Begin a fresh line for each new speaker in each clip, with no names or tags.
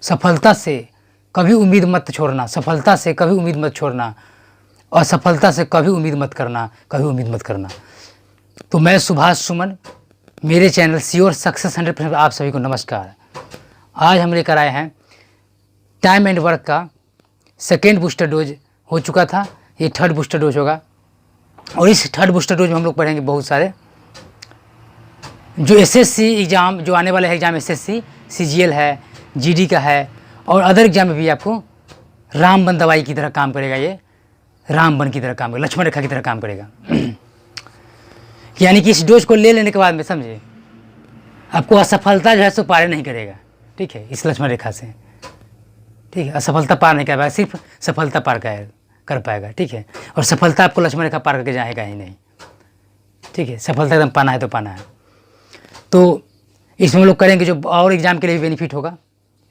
सफलता से कभी उम्मीद मत छोड़ना, सफलता से कभी उम्मीद मत छोड़ना, असफलता से कभी उम्मीद मत करना, कभी उम्मीद मत करना। तो मैं सुभाष सुमन, मेरे चैनल श्योर सक्सेस 100% आप सभी को नमस्कार। आज हम लेकर आए हैं टाइम एंड वर्क का सेकेंड बूस्टर डोज हो चुका था, ये थर्ड बूस्टर डोज होगा। और इस थर्ड बूस्टर डोज में हम लोग पढ़ेंगे बहुत सारे जो एसएससी एग्ज़ाम, जो आने वाले एग्ज़ाम एसएससी सीजीएल है, जीडी का है और अदर एग्ज़ाम में भी आपको रामबन दवाई की तरह काम करेगा। ये रामबन की तरह काम करेगा, लक्ष्मण रेखा की तरह काम करेगा। यानी कि इस डोज को ले लेने के बाद में समझे आपको असफलता जो है सो पार नहीं करेगा, ठीक है, इस लक्ष्मण रेखा से, ठीक है। असफलता पार नहीं कर पाएगा, सिर्फ सफलता पार कर पाएगा, ठीक है। और सफलता आपको लक्ष्मण रेखा पार करके जाएगा ही नहीं, ठीक है। सफलता एकदम पाना है तो पाना है। तो इसमें हम लोग करेंगे जो और एग्ज़ाम के लिए भी बेनिफिट होगा,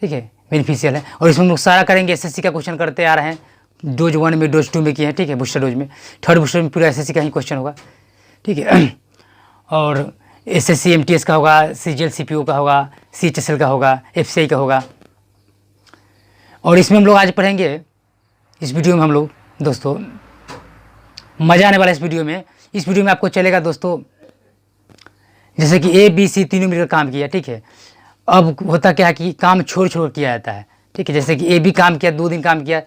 ठीक है, बेनिफिशियल है। और इसमें हम लोग सारा करेंगे एसएससी का क्वेश्चन करते आ रहे हैं, डोज 1 में, डोज 2 में किए हैं, ठीक है, बूस्टर डोज में। थर्ड बूस्टर में पूरा एसएससी का ही क्वेश्चन होगा, ठीक है। और एसएससी एमटीएस का होगा, सीजीएल सीपीओ का होगा, सीएचएसएल का होगा, एफसीआई का होगा। और इसमें हम लोग आज पढ़ेंगे, इस वीडियो में हम लोग दोस्तों मज़ा आने वाला है। इस वीडियो में आपको चलेगा दोस्तों, जैसे कि ए बी सी तीनों मिलकर काम किया, ठीक है। अब होता क्या है कि काम छोड़ छोड़ किया जाता है, ठीक है। जैसे कि ए बी काम किया, 2 दिन काम किया,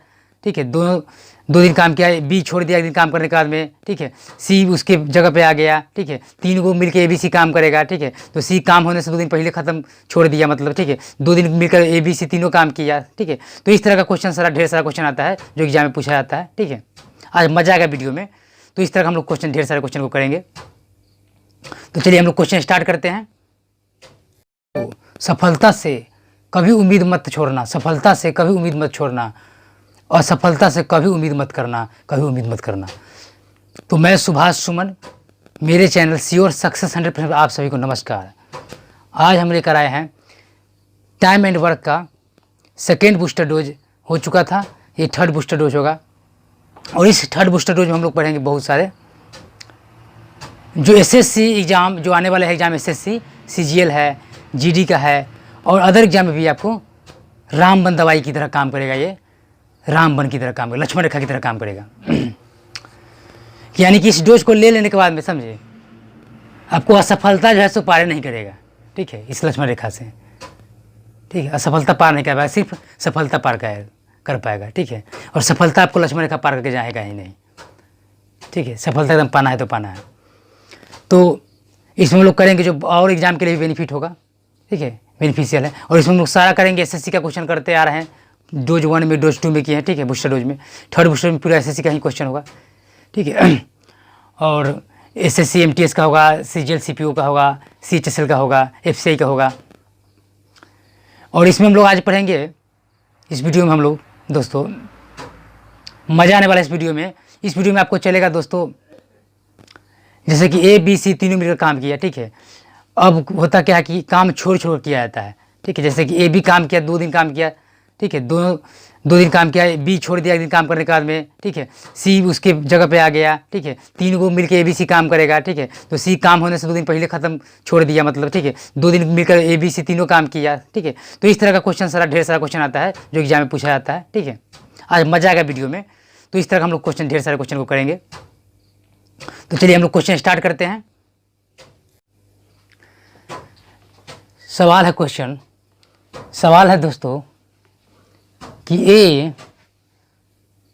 ठीक है, दो दिन काम किया, बी छोड़ दिया 1 दिन काम करने के बाद में, ठीक है। सी उसके जगह पे आ गया, ठीक है। 3 को मिलकर ए बी सी काम करेगा, ठीक है। तो सी काम होने से 2 दिन पहले ख़त्म छोड़ दिया, मतलब, ठीक है। 2 दिन मिलकर ए बी सी तीनों काम किया, ठीक है। तो इस तरह का क्वेश्चन ढेर सारा क्वेश्चन आता है जो एग्जाम में पूछा जाता है, ठीक है। आज मज़ा आएगा वीडियो में। तो इस तरह का हम लोग ढेर सारे क्वेश्चन को करेंगे। तो चलिए हम लोग क्वेश्चन स्टार्ट करते हैं। तो सफलता से कभी उम्मीद मत छोड़ना, सफलता से कभी उम्मीद मत छोड़ना, असफलता से कभी उम्मीद मत करना, कभी उम्मीद मत करना। तो मैं सुभाष सुमन, मेरे चैनल श्योर सक्सेस 100% आप सभी को नमस्कार। आज हम लेकर आए हैं टाइम एंड वर्क का सेकेंड बूस्टर डोज हो चुका था, ये थर्ड बूस्टर डोज होगा। और इस थर्ड बूस्टर डोज में हम लोग पढ़ेंगे बहुत सारे जो एसएससी एग्ज़ाम, जो आने वाले एग्ज़ाम एसएससी सीजीएल है, जीडी का है और अदर एग्ज़ाम में भी आपको रामबन दवाई की तरह काम करेगा। ये रामबन की तरह काम करेगा, लक्ष्मण रेखा की तरह काम करेगा। यानी कि इस डोज को ले लेने के बाद में समझे आपको असफलता जो है सो पार नहीं करेगा, ठीक है, इस लक्ष्मण रेखा से, ठीक है। असफलता पार नहीं कर पाएगा, सिर्फ सफलता पार कर पाएगा, ठीक है। और सफलता आपको लक्ष्मण रेखा पार करके जाएगा ही नहीं, ठीक है। सफलता एकदम पाना है तो पाना है। तो इसमें हम लोग करेंगे जो और एग्ज़ाम के लिए भी बेनिफिट होगा, ठीक है, बेनिफिशियल है। और इसमें हम लोग सारा करेंगे एसएससी का क्वेश्चन करते आ रहे हैं, डोज 1 में, डोज 2 में किए हैं, ठीक है, बूस्टर डोज में। थर्ड बूस्टर में पूरा एसएससी का ही क्वेश्चन होगा, ठीक है। और एसएससी एमटीएस का होगा, सीजीएल सीपीओ का होगा, सीएचएसएल का होगा, एफसीआई का होगा। और इसमें हम लोग आज पढ़ेंगे, इस वीडियो में हम लोग दोस्तों मज़ा आने वाला है। इस वीडियो में आपको चलेगा दोस्तों, जैसे कि ए बी सी तीनों मिलकर काम किया, ठीक है। अब होता क्या है कि काम छोड़ छोड़ किया जाता है, ठीक है। जैसे कि ए बी काम किया, 2 दिन काम किया, ठीक है, दो दिन काम किया, बी छोड़ दिया 1 दिन काम करने के बाद में, ठीक है। सी उसके जगह पे आ गया, ठीक है। 3 को मिलकर ए बी सी काम करेगा, ठीक है। तो सी काम होने से 2 दिन पहले ख़त्म छोड़ दिया, मतलब, ठीक है। 2 दिन मिलकर ए बी सी तीनों काम किया, ठीक है। तो इस तरह का क्वेश्चन ढेर सारा क्वेश्चन आता है जो एग्जाम में पूछा जाता है, ठीक है। आज मज़ा आएगा वीडियो में। तो इस तरह का हम लोग ढेर सारे क्वेश्चन को करेंगे। तो चलिए हम लोग क्वेश्चन स्टार्ट करते हैं। सवाल है दोस्तों कि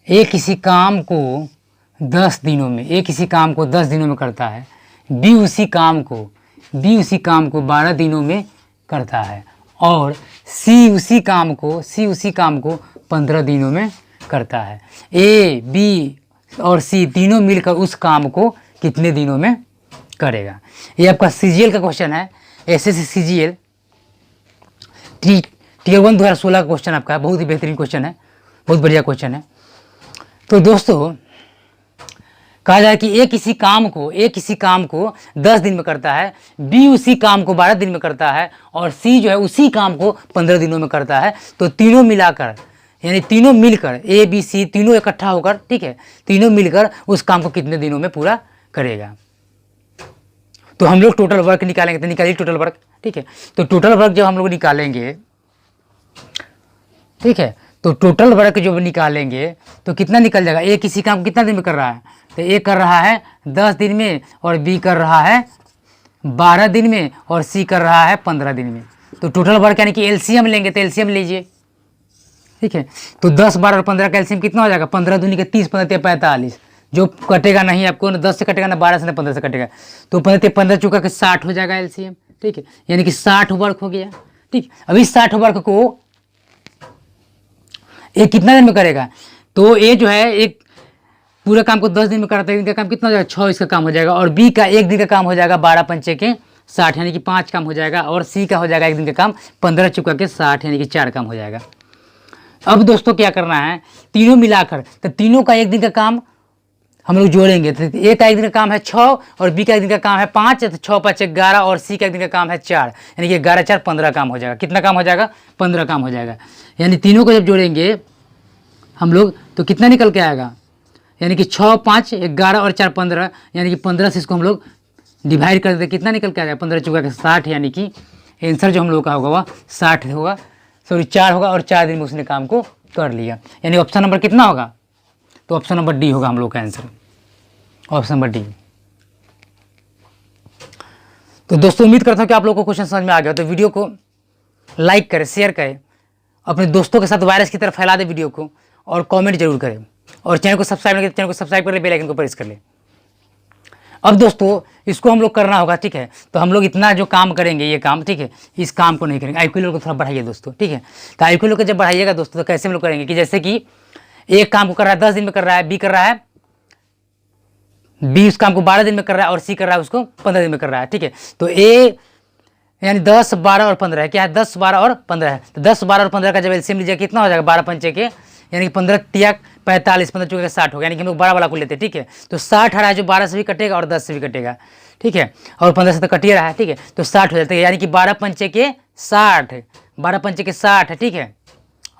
ए किसी काम को 10 दिनों में करता है, बी उसी काम को 12 दिनों में करता है और सी उसी काम को 15 दिनों में करता है। ए, बी और सी तीनों मिलकर उस काम को कितने दिनों में करेगा? ये आपका सीजीएल का क्वेश्चन है, एसएससी सीजीएल टियर 1 2016 का क्वेश्चन आपका, बहुत ही बेहतरीन क्वेश्चन है, बहुत बढ़िया क्वेश्चन है। तो दोस्तों कहा जाए कि ए किसी काम को 10 दिन में करता है, बी उसी काम को 12 दिन में करता है और सी जो है उसी काम को 15 दिनों में करता है। तो तीनों मिलाकर, यानी तीनों मिलकर, ए बी सी तीनों इकट्ठा होकर, ठीक है, तीनों मिलकर उस काम को कितने दिनों में पूरा करेगा। तो हम लोग टोटल वर्क निकालेंगे, तो निकालिए टोटल वर्क, ठीक है। तो टोटल वर्क जब हम लोग निकालेंगे ठीक है। तो टोटल वर्क जो निकालेंगे तो कितना निकल जाएगा, ए किसी काम कितना दिन में कर रहा है, तो ए कर रहा है 10 दिन में और बी कर रहा है 12 दिन में और सी कर रहा है 15 दिन में। तो टोटल वर्क यानी कि एलसीएम लेंगे, तो एलसीएम लीजिए, ठीक है। तो 10, 12 और 15 का एलसीएम कितना हो जाएगा, 15 दूनी के 30, 15 45, जो कटेगा नहीं आपको, ना 10 से कटेगा ना 12 से ना 15 से कटेगा, तो 15 चुका के 60 हो जाएगा एलसीएम, ठीक है। यानी कि 60 वर्क हो गया, ठीक। अब इस 60 वर्क को ये कितना दिन में करेगा, तो ये जो है एक पूरा काम को 10 दिन में कराता है, इनका काम कितना हो जाएगा, 6 इसका काम हो जाएगा, और बी का 1 दिन का काम हो जाएगा 12 पंचे के 60 यानी कि 5 काम हो जाएगा, और सी का हो जाएगा 1 दिन का काम 15 चुका के 60 यानी कि 4 काम हो जाएगा। अब दोस्तों क्या करना है, तीनों मिलाकर, तो तीनों का 1 दिन का काम हम लोग जोड़ेंगे, तो ए का 1 दिन का काम है 6 और बी का 1 दिन का काम है 5, तो 6 5 11 और सी का 1 दिन का काम है 4 यानी कि 11 4 15 काम हो जाएगा। कितना काम हो जाएगा, 15 काम हो जाएगा। यानी तीनों को जब जोड़ेंगे हम लोग तो कितना निकल के आएगा, यानी कि 6 5 11 और 4 15 यानी कि 15 से इसको हम लोग डिवाइड कर देते, कितना निकल के आ जाएगा, 15 चुका के 60 यानी कि आंसर जो हम लोग का होगा वह 60 होगा, सॉरी 4 होगा, और 4 दिन में उसने काम को कर लिया। यानी ऑप्शन नंबर कितना होगा, तो ऑप्शन नंबर डी होगा हम लोग का आंसर, ऑप्शन नंबर डी। तो दोस्तों उम्मीद करता हूँ कि आप लोगों को क्वेश्चन समझ में आ गया। तो वीडियो को लाइक करें, शेयर करें, अपने दोस्तों के साथ वायरस की तरह फैला दें वीडियो को, और कमेंट जरूर करें, और चैनल को सब्सक्राइब नहीं किया चैनल को सब्सक्राइब कर ले, बेल आइकन को प्रेस कर ले। अब दोस्तों इसको हम लोग करना होगा, ठीक है। तो हम लोग इतना जो काम करेंगे ये काम, ठीक है, इस काम को नहीं करेंगे। आईक्यू लेवल को थोड़ा बढ़ाइए दोस्तों, ठीक है। तो आईक्यू लेवल को जब बढ़ाइएगा दोस्तों तो कैसे हम लोग करेंगे कि जैसे कि एक काम को कर रहा है 10 दिन में कर रहा है, बी कर रहा है, बी उस काम को 12 दिन में कर रहा है, और सी कर रहा है उसको 15 दिन में कर रहा है, ठीक है। तो ए यानी 10 12 और 15 है, क्या है 10 12 और 15 है, तो 10 12 और 15 का जब एलसीएम लीजिएगा कितना हो जाएगा, 12 पंचे के यानी कि 15 तिया 45, 15 चुके 60 होगा, यानी कि हम लोग 12 वाला को लेते हैं, ठीक है। तो 60 आ रहा है जो 12 से भी कटेगा और 10 से भी कटेगा, ठीक है, और 15 से तो कट ही रहा है, ठीक है। तो 60 हो जाता है, यानी कि 12 पंचे के 60, 12 पंचे के 60 है, ठीक है,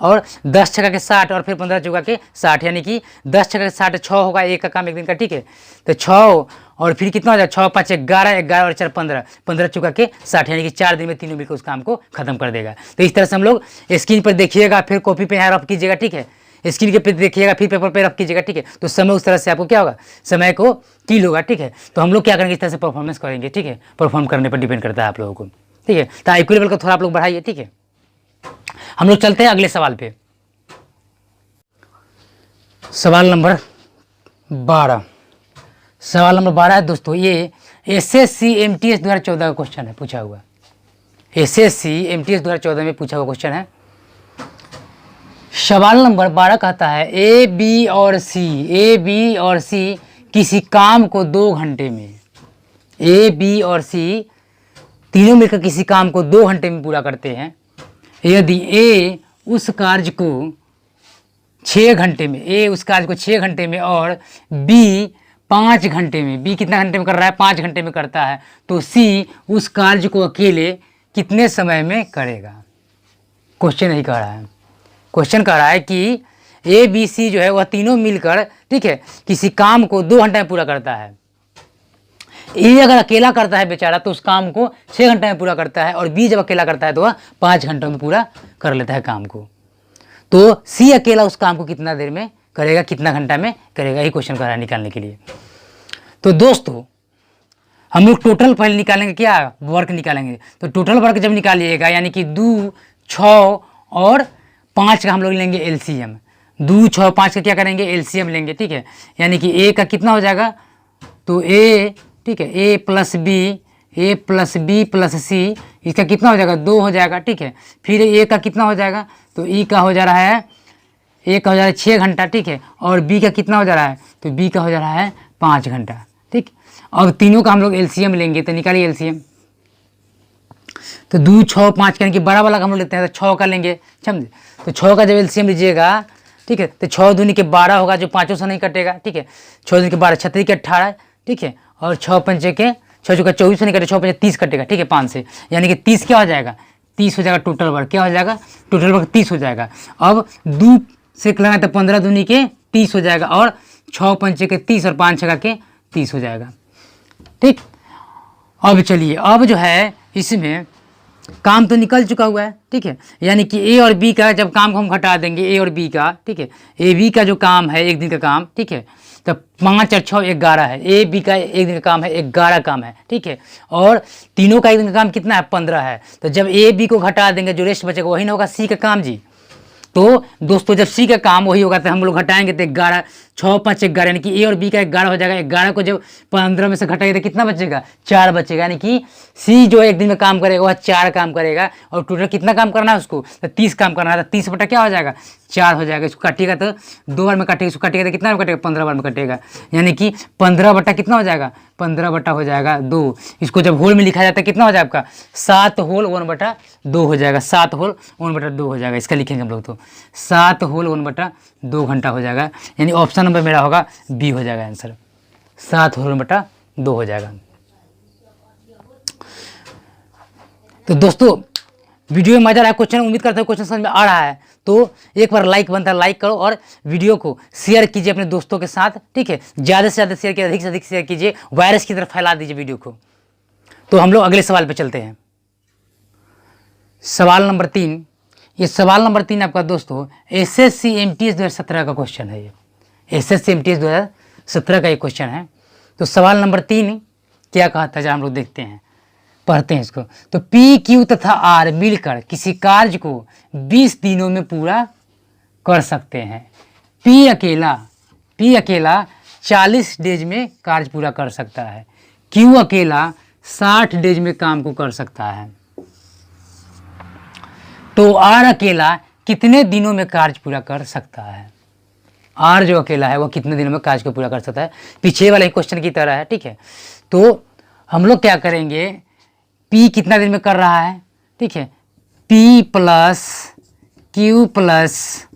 और 10 छक्का के 60 और फिर 15 चुका के 60 यानी कि 10 छक्का के 60 6 होगा, एक का काम 1 दिन का, ठीक है। तो 6 और फिर कितना हो जाएगा, 6 5 11 11 और 4 15, 15 चुका के 60 यानी कि 4 दिन में तीनों मिलकर उस काम को खत्म कर देगा। तो इस तरह से हम लोग स्क्रीन पर देखिएगा, फिर कॉपी पे यहाँ रफ कीजिएगा, ठीक है, स्क्रीन के पे देखिएगा, फिर पेपर पे रफ कीजिएगा, ठीक है। तो समय उस तरह से आपको क्या होगा, समय को किल होगा, ठीक है। तो हम लोग क्या करेंगे, इस तरह से परफॉर्मेंस करेंगे, ठीक है। परफॉर्म करने पर डिपेंड करता है आप लोगों को, ठीक है। तो आईक्यू लेवल को थोड़ा आप लोग बढ़ाइए, ठीक है। हम लोग चलते हैं अगले सवाल पे, सवाल नंबर 12। सवाल नंबर 12 है दोस्तों, ये एसएससी एमटीएस 2014 का क्वेश्चन है, पूछा हुआ एसएससी एमटीएस 2014 में पूछा हुआ क्वेश्चन है। सवाल नंबर 12 कहता है ए बी और सी किसी काम को 2 घंटे में, ए बी और सी तीनों मिलकर किसी काम को 2 घंटे में पूरा करते हैं। यदि ए उस कार्य को 6 घंटे में, ए उस कार्य को 6 घंटे में और बी 5 घंटे में, बी कितना घंटे में कर रहा है, 5 घंटे में करता है, तो सी उस कार्य को अकेले कितने समय में करेगा। क्वेश्चन नहीं कह रहा है, क्वेश्चन कह रहा है कि ए बी सी जो है वह तीनों मिलकर, ठीक है, किसी काम को 2 घंटे में पूरा करता है। ए अगर अकेला करता है बेचारा तो उस काम को 6 घंटे में पूरा करता है, और बी जब अकेला करता है तो वह 5 घंटों में पूरा कर लेता है काम को। तो सी अकेला उस काम को कितना देर में करेगा, कितना घंटा में करेगा, यही क्वेश्चन कर रहा है निकालने के लिए। तो दोस्तों हम लोग टोटल पहले निकालेंगे, क्या वर्क निकालेंगे। तो टोटल वर्क जब निकालिएगा यानी कि 2 6 और 5 का हम लोग लेंगे एलसीएम, 2 6 5 का क्या करेंगे, एलसीएम लेंगे, ठीक है। यानी कि ए का कितना हो जाएगा, तो ए, ठीक है, ए प्लस बी प्लस सी, इसका कितना हो जाएगा, 2 हो जाएगा, ठीक है। फिर ए का कितना हो जाएगा, तो ई का हो जा रहा है, ए का हो जा रहा है 6 घंटा, ठीक है, और बी का कितना हो जा रहा है, तो बी का हो जा रहा है 5 घंटा, ठीक। अब तीनों का हम लोग एलसीएम लेंगे, तो निकालिए एलसीएम। तो 2 6 5 यानी कि बड़ा वाला का हम लोग लेते हैं, तो 6 का लेंगे, समझे। तो 6 का जब एलसीएम लीजिएगा, ठीक है, तो 6 दूनी के 12 होगा, जो 5 से नहीं कटेगा, ठीक है। 6 दूनी के 12 36 के 18, ठीक है, और 6 पंचे के 6 चुका 24 से नहीं कटे, 6 पंचे 30 कटेगा, ठीक है, 5 से, यानी कि 30 क्या हो जाएगा, 30 हो जाएगा टोटल वर्क, क्या हो जाएगा, टोटल वर्क 30 हो जाएगा। अब 2 से लगाए तो 15 दूनी के 30 हो जाएगा, और 6 पंचे के 30 और 5 छक्का के 30 हो जाएगा, ठीक। अब चलिए, अब जो है इसमें काम तो निकल चुका हुआ है, ठीक है। यानी कि ए और बी का जब काम को हम घटा देंगे, ए और बी का, ठीक है, ए बी का जो काम है एक दिन का काम, ठीक है, तो 5 और 6 11 है। ए बी का एक दिन का काम है 11 काम है, ठीक है। और तीनों का एक दिन का काम कितना है 15 है। तो जब ए बी को घटा देंगे जो रेस्ट बचेगा वही ना होगा सी का काम जी। तो दोस्तों जब सी का काम वही होगा तो हम लोग घटाएंगे तो 11, 6 5 11, यानी कि ए और बी का 11 हो जाएगा। 11 को जब 15 में से घटाएंगे तो कितना बचेगा 4 बचेगा। यानी कि सी जो एक दिन में काम करेगा वह 4 काम करेगा। और टोटल कितना काम करना है उसको, तो 30 काम करना है। तो 30 बटा क्या हो जाएगा 4 हो जाएगा। इसको काटिएगा तो 2 बार में काटिएगा, इसको काटिएगा तो कितना में कटेगा 15 बार में कटेगा। यानी कि 15 बटा कितना हो जाएगा 15 बटा हो जाएगा 2। इसको जब होल में लिखा जाता है कितना हो जाएगा आपका 7 होल 1 बटा 2 हो जाएगा। 7 होल 1 बटा 2 हो जाएगा। इसका लिखेंगे हम लोग तो 7 होल 1 बटा 2 घंटा हो जाएगा। यानी ऑप्शन नंबर मेरा होगा बी हो जाएगा आंसर। 7 होल 1 बटा 2 हो जाएगा। तो दोस्तों वीडियो में मजा आ रहा है, क्वेश्चन उम्मीद करता हूँ क्वेश्चन समझ में आ रहा है। तो एक बार लाइक बनता है, लाइक करो और वीडियो को शेयर कीजिए अपने दोस्तों के साथ, ठीक है। ज़्यादा से ज़्यादा शेयर कीजिए, अधिक से अधिक शेयर कीजिए, वायरस की तरफ फैला दीजिए वीडियो को। तो हम लोग अगले सवाल पे चलते हैं। सवाल नंबर 3। ये सवाल नंबर 3 आपका दोस्तों एसएससी एमटीएस 2017 का क्वेश्चन है। ये एसएससी एमटीएस 2017 का ये क्वेश्चन है। तो सवाल नंबर 3 क्या कहा था, जब हम लोग देखते हैं, पढ़ते हैं इसको। तो पी क्यू तथा आर मिलकर किसी कार्य को 20 दिनों में पूरा कर सकते हैं। पी अकेला 40 डेज में कार्य पूरा कर सकता है। क्यू अकेला 60 डेज में काम को कर सकता है। तो आर अकेला कितने दिनों में कार्य पूरा कर सकता है। आर जो अकेला है वह कितने दिनों में कार्य को पूरा कर सकता है, पीछे वाले क्वेश्चन की तरह है, ठीक है। तो हम लोग क्या करेंगे, पी कितना दिन में कर रहा है, ठीक है, P plus Q plus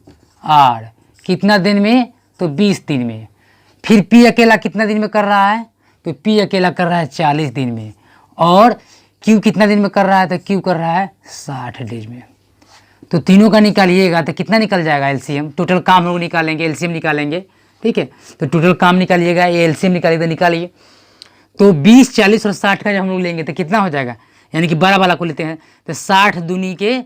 R कितना दिन में, तो 20 दिन में। फिर पी अकेला कितना दिन में कर रहा है, तो पी अकेला कर रहा है 40 दिन में। और क्यू कितना दिन में कर रहा है, तो क्यू कर रहा है 60 डेज में। तो तीनों का निकालिएगा तो कितना निकल जाएगा एलसीएम। टोटल काम हम लोग निकालेंगे, एलसीएम निकालेंगे, ठीक है। तो टोटल काम निकालिएगा, ये एलसीएम निकालिए तो निकालिए। तो 20 40 और 60 का जब हम लोग लेंगे तो कितना हो जाएगा, यानी कि 12 वाला को लेते हैं तो 60 दूनी के,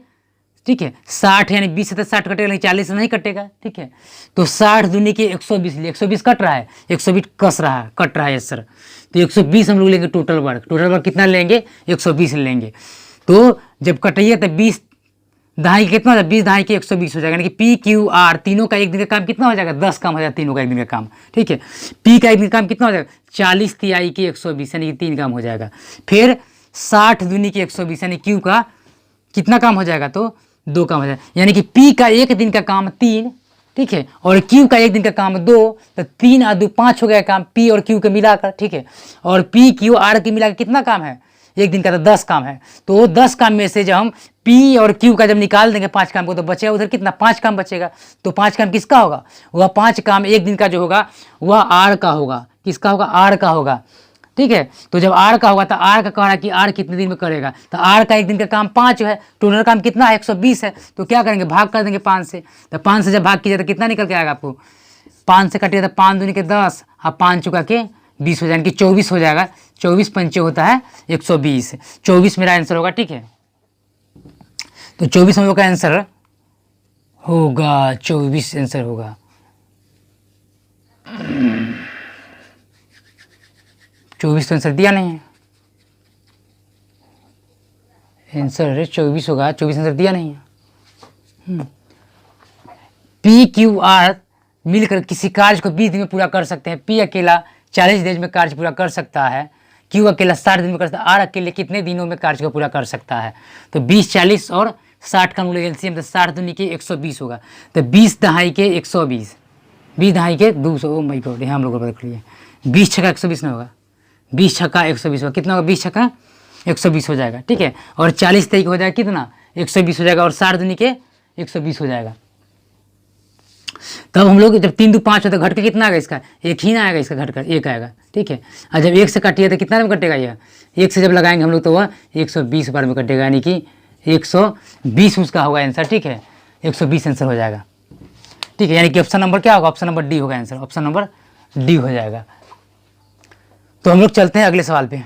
ठीक है, 60 यानी 20 से तो 60 कटेगा, लेकिन 40 से नहीं कटेगा, ठीक है। तो 60 दूनी के 120 लिए, 120 कट रहा है, 120 कस रहा है, कट रहा है सर। तो 120 हम लोग लेंगे टोटल वर्क कितना लेंगे 120 लेंगे। तो जब कटिए तो 20 दहाई कितना हो जाएगा, 20 दहाई के 120 हो जाएगा। यानी कि पी क्यू आर तीनों का एक दिन का काम कितना हो जाएगा 10 काम हो जाएगा, तीनों का एक दिन का काम, ठीक है। पी का एक दिन का काम कितना हो जाएगा 40 तिहाई के 120 यानी कि 3 काम हो जाएगा। फिर 60 दूनी के 120 यानी क्यू का कितना काम हो जाएगा, तो 2 काम हो जाएगा। यानी कि पी का एक दिन का काम 3, ठीक है, और क्यू का एक दिन का काम 2, तो 3 और 2 5 हो गया काम पी और क्यू के मिलाकर, ठीक है। और पी क्यू आर के मिलाकर कितना काम है एक दिन का, तो 10 काम है। तो 10 काम में से जब हम पी और क्यू का जब निकाल देंगे 5 काम को, तो बचेगा उधर कितना 5 काम बचेगा। तो 5 काम किसका होगा, वह 5 काम एक दिन का जो होगा वह आर का होगा। किसका होगा, आर का होगा, ठीक है। तो जब आर का होगा तो आर का कह रहा है कि आर कितने दिन में करेगा, तो आर का एक दिन का काम 5 है, टोटल काम कितना है 120 है। तो क्या करेंगे, भाग कर देंगे 5 से। तो 5 से जब भाग कीजिए तो कितना निकल के आएगा आपको, 5 से कटिएगा तो 5 दूनी के 10 और 5 चुका के 20 हो जाएगा, कि 24 हो जाएगा। 24 पंचे होता है 120, 24 मेरा आंसर होगा, ठीक है। तो 24 हम लोग का आंसर होगा 24 आंसर होगा। 24 तो आंसर दिया नहीं है, आंसर 24 होगा, 24 आंसर दिया नहीं है। पी क्यू आर मिलकर किसी कार्य को 20 दिन में पूरा कर सकते हैं। पी अकेला 40 दिन में कार्य पूरा कर सकता है, क्यू अकेला 60 दिन में कर सकता है, आर अकेले कितने दिनों में कार्य को पूरा कर सकता है। तो 20 40 और 60 का मूल्य एलसीएम, तो 60 दूनी के 120 होगा। तो 20 दहाई के 120, 20 दहाई के 200, ओ माय गॉड, यहाँ हम लोग रख लिए 20 छक्का 120 नहीं होगा, 20 छक्का 120 होगा। कितना होगा 20 छक्का 120 हो जाएगा, ठीक है। और 40 तरीके हो जाएगा कितना 120 हो जाएगा, और 60 दूनी के 120 हो जाएगा। तब हम लोग जब 3 2 5 हो तो घट के कितना आएगा, इसका एक ही ना आएगा, इसका घट कर 1 आएगा, ठीक है। और जब 1 से काटिए तो कितना में कटेगा, यह 1 से जब लगाएंगे हम लोग तो वह 120 बार में कटेगा, यानी कि 120 उसका होगा आंसर, ठीक है। 120 आंसर हो जाएगा, ठीक है। यानी कि ऑप्शन नंबर क्या होगा, ऑप्शन नंबर डी होगा आंसर, ऑप्शन नंबर डी हो जाएगा। तो हम लोग चलते हैं अगले सवाल पे।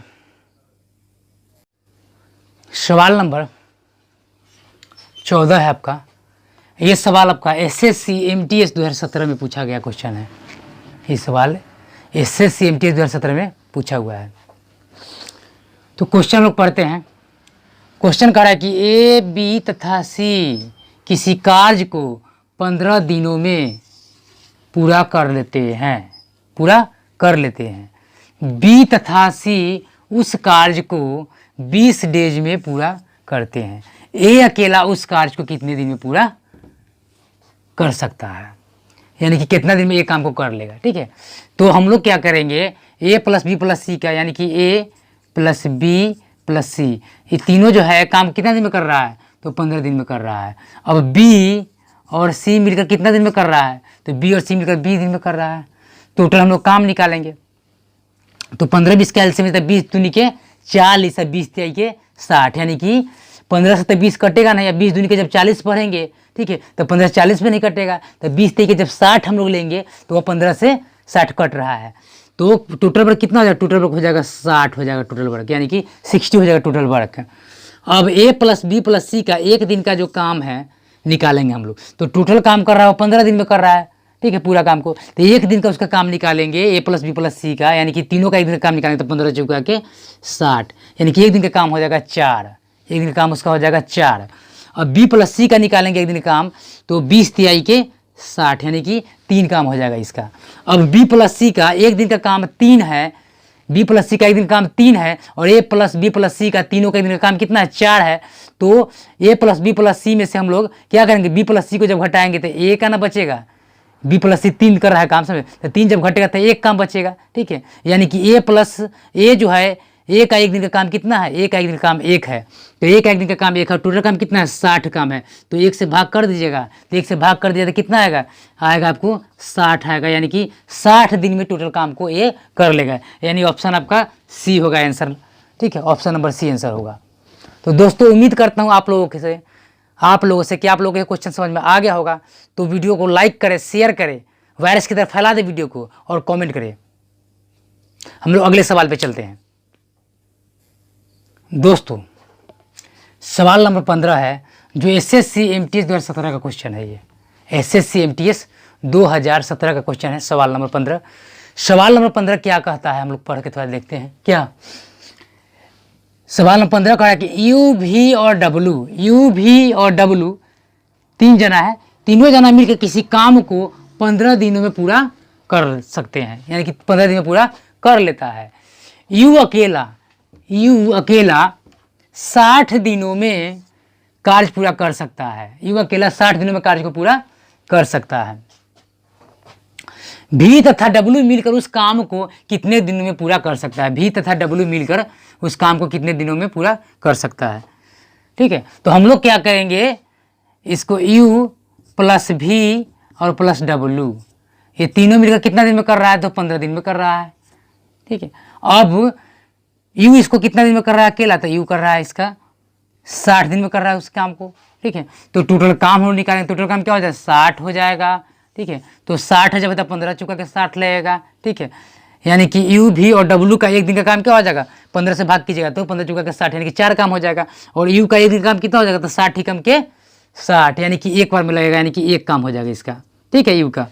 सवाल नंबर 14 है आपका। ये सवाल आपका SSC MTS 2017 में पूछा गया क्वेश्चन है। ये सवाल SSC MTS 2017 में पूछा हुआ है। तो क्वेश्चन लोग पढ़ते हैं। क्वेश्चन कह रहा है कि A, B तथा C किसी कार्य को 15 दिनों में पूरा कर लेते हैं। B तथा C उस कार्य को 20 डेज में पूरा करते हैं। A अकेला उस कार्य को कितने दिन में पूरा कर सकता है, यानी कि कितना दिन में ये काम को कर लेगा। ठीक है, तो हम लोग क्या करेंगे, A plus B plus C का, यानी कि A plus B plus C, ये तीनों जो है काम कितना दिन में कर रहा है, तो 15 दिन में कर रहा है। अब B और C मिलकर कितना दिन में कर रहा है, तो B और C मिलकर 20 दिन में कर रहा है। टोटल हम लोग काम निकालेंगे, तो 15 20 का एलसीएम में 20 दूनी के 40 और 20 तिहाई के 60, यानी कि 15 से तो 20 कटेगा नहीं, या 20 दूनी के जब 40 पढ़ेंगे, ठीक है, तो 15 से 40 में नहीं कटेगा, तो 20 तिहाई के जब 60 हम लोग लेंगे तो वह 15 से 60 कट रहा है। तो टोटल वर्क कितना हो जाएगा, टोटल वर्क हो जाएगा 60 हो जाएगा टोटल वर्क, यानी कि 60 हो जाएगा टोटल वर्क। अब A plus B plus C का एक दिन का जो काम है निकालेंगे हम लोग। तो टोटल काम कर रहा है वो 15 दिन में कर रहा है, ठीक है, पूरा काम को। तो एक दिन का उसका काम निकालेंगे A plus B plus C का, यानी कि तीनों का एक दिन का काम निकालेंगे, तो 15 चौका के 60, यानी कि एक दिन का काम हो जाएगा 4, एक दिन का काम उसका हो जाएगा 4। अब B प्लस C का निकालेंगे एक दिन का काम, तो 20 तिहाई के 60, यानी कि 3 काम हो जाएगा इसका। अब B प्लस C का एक दिन का काम 3 है, B प्लस C का एक दिन काम 3 है, और A plus B plus C का तीनों का एक दिन का काम कितना है, 4 है। तो A plus B plus C में से हम लोग क्या करेंगे, B प्लस C को जब घटाएंगे तो A का ना बचेगा, B प्लस C 3 कर रहा है काम, समझे, तो 3 जब घटेगा तो 1 काम बचेगा, ठीक है, यानी कि A प्लस A जो है, A का एक दिन का काम कितना है, A का एक दिन का काम 1 है, तो A का एक दिन का काम 1 है, टोटल काम कितना है, 60 काम है, तो 1 से भाग कर दीजिएगा, तो 1 से भाग कर दिया तो कितना आएगा, आपको 60 आएगा, यानी कि 60 दिन में टोटल काम को ये कर लेगा, यानी ऑप्शन आपका C होगा आंसर, ठीक है, ऑप्शन नंबर C आंसर होगा। तो दोस्तों उम्मीद करता हूँ आप लोगों से कि आप लोगों को क्वेश्चन समझ में आ गया होगा। तो वीडियो को लाइक करें, शेयर करें, वायरस की तरह फैला दें वीडियो को, और कमेंट करें। हम लोग अगले सवाल पे चलते हैं। दोस्तों सवाल नंबर 15 है, जो SSC MTS 2017 का क्वेश्चन है। ये SSC MTS 2017 का क्वेश्चन है, सवाल नंबर 15। सवाल नंबर 15 क्या कहता है, हम लोग पढ़ के थोड़ा देखते हैं। क्या सवाल नंबर 15 कहा है कि U V और W 3 जना है, तीनों जना मिलकर किसी काम को 15 दिनों में पूरा कर सकते हैं, यानी कि 15 दिन में पूरा कर लेता है। U अकेला 60 दिनों में कार्य पूरा कर सकता है। U अकेला 60 दिनों में कार्य को पूरा कर सकता है। V तथा W मिलकर उस काम को कितने दिनों में पूरा कर सकता है, V तथा W मिलकर उस काम को कितने दिनों में पूरा कर सकता है, ठीक है। तो हम लोग क्या करेंगे, इसको U प्लस V और प्लस W, ये तीनों मिलकर कितना दिन में कर रहा है, तो 15 दिन में कर रहा है, ठीक है। अब U इसको कितना दिन में कर रहा है अकेला, तो U कर रहा है इसका 60 दिन में कर रहा है उस काम को, ठीक है। तो टोटल काम हम निकालेंगे, टोटल काम क्या हो जाएगा, 60 हो जाएगा, ठीक है। तो 60 है जब तक 15 चुका के 60 लगेगा, ठीक है, यानी कि U V और W का एक दिन का काम क्या हो जाएगा, 15 से भाग कीजिएगा तो 15 चुका के 60, यानी कि 4 काम हो जाएगा। और U का एक दिन का काम कितना हो जाएगा, तो 60 ही कम के 60, यानी कि एक बार में लगेगा, यानी कि एक काम हो जाएगा इसका, ठीक है, U का।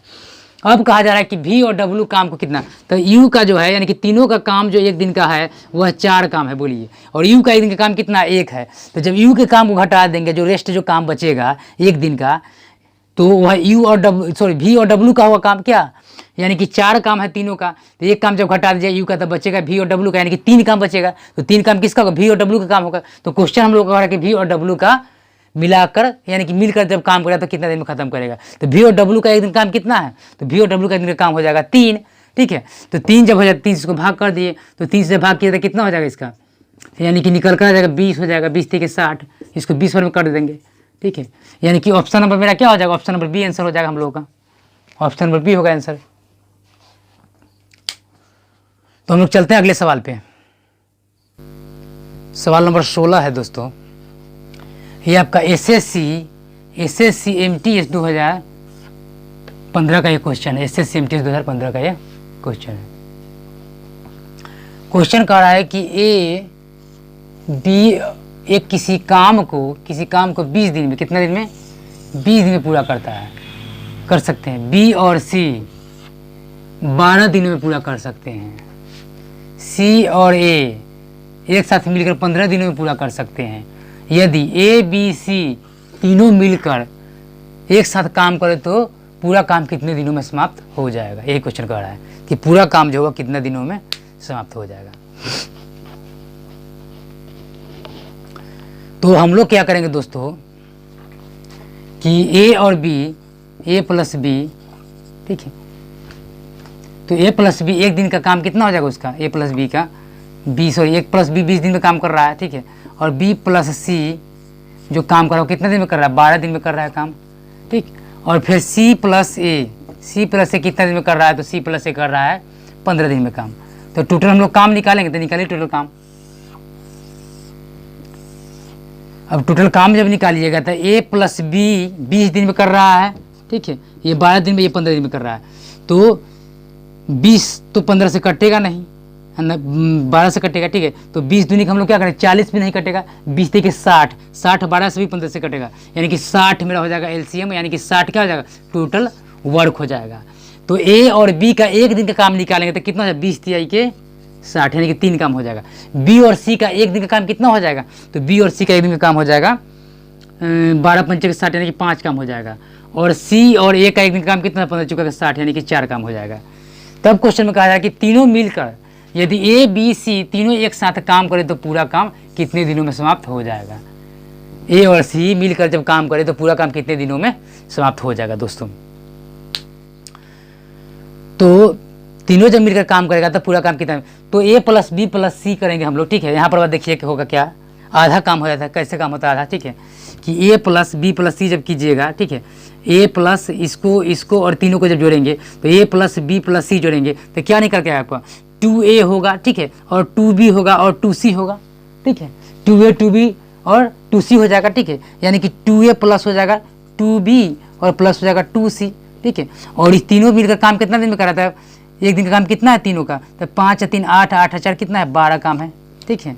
अब कहा जा रहा है कि V और W काम को कितना, तो U का जो है, यानी कि तीनों का काम जो एक दिन का है वह 4 काम है, बोलिए, और U का एक दिन का काम कितना, 1 है। तो जब U के काम को घटा देंगे, जो रेस्ट जो काम बचेगा एक दिन का, तो वह V और W का हुआ काम क्या, यानी कि 4 काम है तीनों का, तो एक काम जब घटा दीजिए U का, तब बचेगा V और W का, यानी कि 3 काम बचेगा। तो 3 काम किसका होगा, V और W का काम होगा। तो क्वेश्चन हम लोग का है कि V और W का मिलाकर, यानी कि मिलकर जब काम करेगा तो कितना दिन में खत्म करेगा। तो V और W का एक दिन काम कितना है, तो V और W का एक दिन का काम हो जाएगा 3, ठीक है। तो 3 जब हो जाएगा, 3 इसको भाग कर दिए, तो 3 से भाग किया तो कितना हो जाएगा इसका, यानी कि निकल कर आ जाएगा 20 हो जाएगा, 20 के 60, इसको 20 में कर देंगे, ठीक है। यानी कि ऑप्शन नंबर मेरा क्या हो जाएगा, ऑप्शन नंबर B आंसर हो जाएगा हम लोगों का, ऑप्शन नंबर B होगा आंसर। तो हम लोग चलते हैं अगले सवाल पे। सवाल नंबर 16 है दोस्तों, ये आपका SSC MTS 2015 का ये क्वेश्चन है, SSC MTS 2015 का ये क्वेश्चन है। क्वेश्चन कह रहा है कि एक किसी काम को 20 दिन में, कितने दिन में, 20 दिन में पूरा करता है, कर सकते हैं। बी और सी 12 दिनों में पूरा कर सकते हैं। सी और ए एक साथ मिलकर 15 दिनों में पूरा कर सकते हैं। यदि ए बी सी तीनों मिलकर एक साथ काम करें तो पूरा काम कितने दिनों में समाप्त हो जाएगा। यही क्वेश्चन कह रहा है कि पूरा काम जो होगा कितने दिनों में समाप्त हो जाएगा। तो हम लोग क्या करेंगे दोस्तों कि ए और बी, ए प्लस बी, ठीक है, तो ए प्लस बी एक दिन का काम कितना हो जाएगा उसका, ए प्लस बी का 20, और 1 प्लस बी 20 दिन में काम कर रहा है, ठीक है, और बी प्लस सी जो काम कर रहा है कितने दिन में कर रहा है, 12 दिन में कर रहा है काम, ठीक। और फिर सी प्लस ए कितने दिन में कर रहा है, तो सी प्लस ए कर रहा है 15 दिन में काम। तो टोटल हम लोग काम निकालेंगे, तो निकालिए टोटल काम। अब टोटल काम जब निकालिएगा तो ए प्लस बी 20 दिन में कर रहा है, ठीक है, ये 12 दिन में, ये 15 दिन में कर रहा है, तो 20 तो 15 से कटेगा नहीं, 12 से कटेगा, ठीक है, तो 20 दूनी का हम लोग क्या करें, 40 भी नहीं कटेगा, 20 देखिए 60, 12 से भी 15 से कटेगा, यानी कि 60 मेरा हो जाएगा एलसीएम, यानी कि 60 क्या हो जाएगा, टोटल वर्क हो जाएगा। तो ए और बी का एक दिन का काम निकालेंगे तो कितना हो जाएगा, 20 तिहाई के 60, यानी कि 3 काम हो जाएगा। बी और सी का एक दिन का काम कितना हो जाएगा, तो बी और सी का एक दिन का काम हो जाएगा 12 पंचे के 60, यानी कि 5 काम हो जाएगा। और सी और ए का एक दिन का काम कितना, 15 चुका के 60, यानी कि 4 काम हो जाएगा। तब क्वेश्चन में कहा जाएगा कि तीनों मिलकर यदि ए बी सी तीनों एक साथ काम करें तो पूरा काम कितने दिनों में समाप्त हो जाएगा। ए और सी मिलकर जब काम करें तो पूरा काम कितने दिनों में समाप्त हो जाएगा दोस्तों। तो तीनों जब मिलकर काम करेगा तो पूरा काम कितना, तो ए प्लस बी प्लस सी करेंगे हम लोग, ठीक है। यहाँ पर बात देखिए कि होगा क्या, आधा काम हो जाता है, कैसे काम होता है आधा, ठीक है, कि ए प्लस बी प्लस सी जब कीजिएगा, ठीक है, ए प्लस इसको और तीनों को जब जोड़ेंगे तो ए प्लस बी प्लस सी जोड़ेंगे तो क्या निकल के आएगा आपका, 2a होगा, ठीक है, और 2b होगा और 2c होगा, ठीक है, 2a 2b और 2c हो जाएगा, ठीक है, यानी कि 2a प्लस हो जाएगा 2b और प्लस हो जाएगा 2c, ठीक है। और इस तीनों मिलकर काम कितना दिन में कराता है, एक दिन का काम कितना है तीनों का, तो 5 3 8 8 4 कितना है, 12 काम है, ठीक है,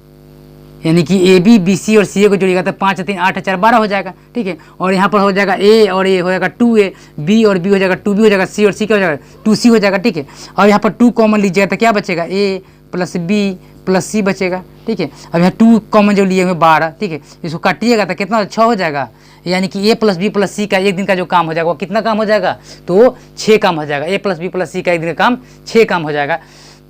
यानी कि ए बी बी सी और सी ए को जोड़ेगा तो 5 3 8 4 12 हो जाएगा, ठीक है। और यहाँ पर हो जाएगा ए और ए हो जाएगा 2a, बी और बी हो जाएगा 2b हो जाएगा, सी और सी क्या हो जाएगा 2c हो जाएगा, ठीक है। और यहाँ पर 2 कॉमन लीजिएगा तो क्या बचेगा, ए प्लस बी प्लस सी बचेगा, ठीक है। अब यहाँ 2 कॉमन जो लिए हुए 12, ठीक है, इसको काटिएगा तो कितना 6 हो जाएगा, यानी कि ए प्लस बी प्लस सी का एक दिन का जो काम हो जाएगा वो कितना काम हो जाएगा, तो 6 काम हो जाएगा। ए प्लस बी प्लस सी का एक दिन का काम 6 काम हो जाएगा,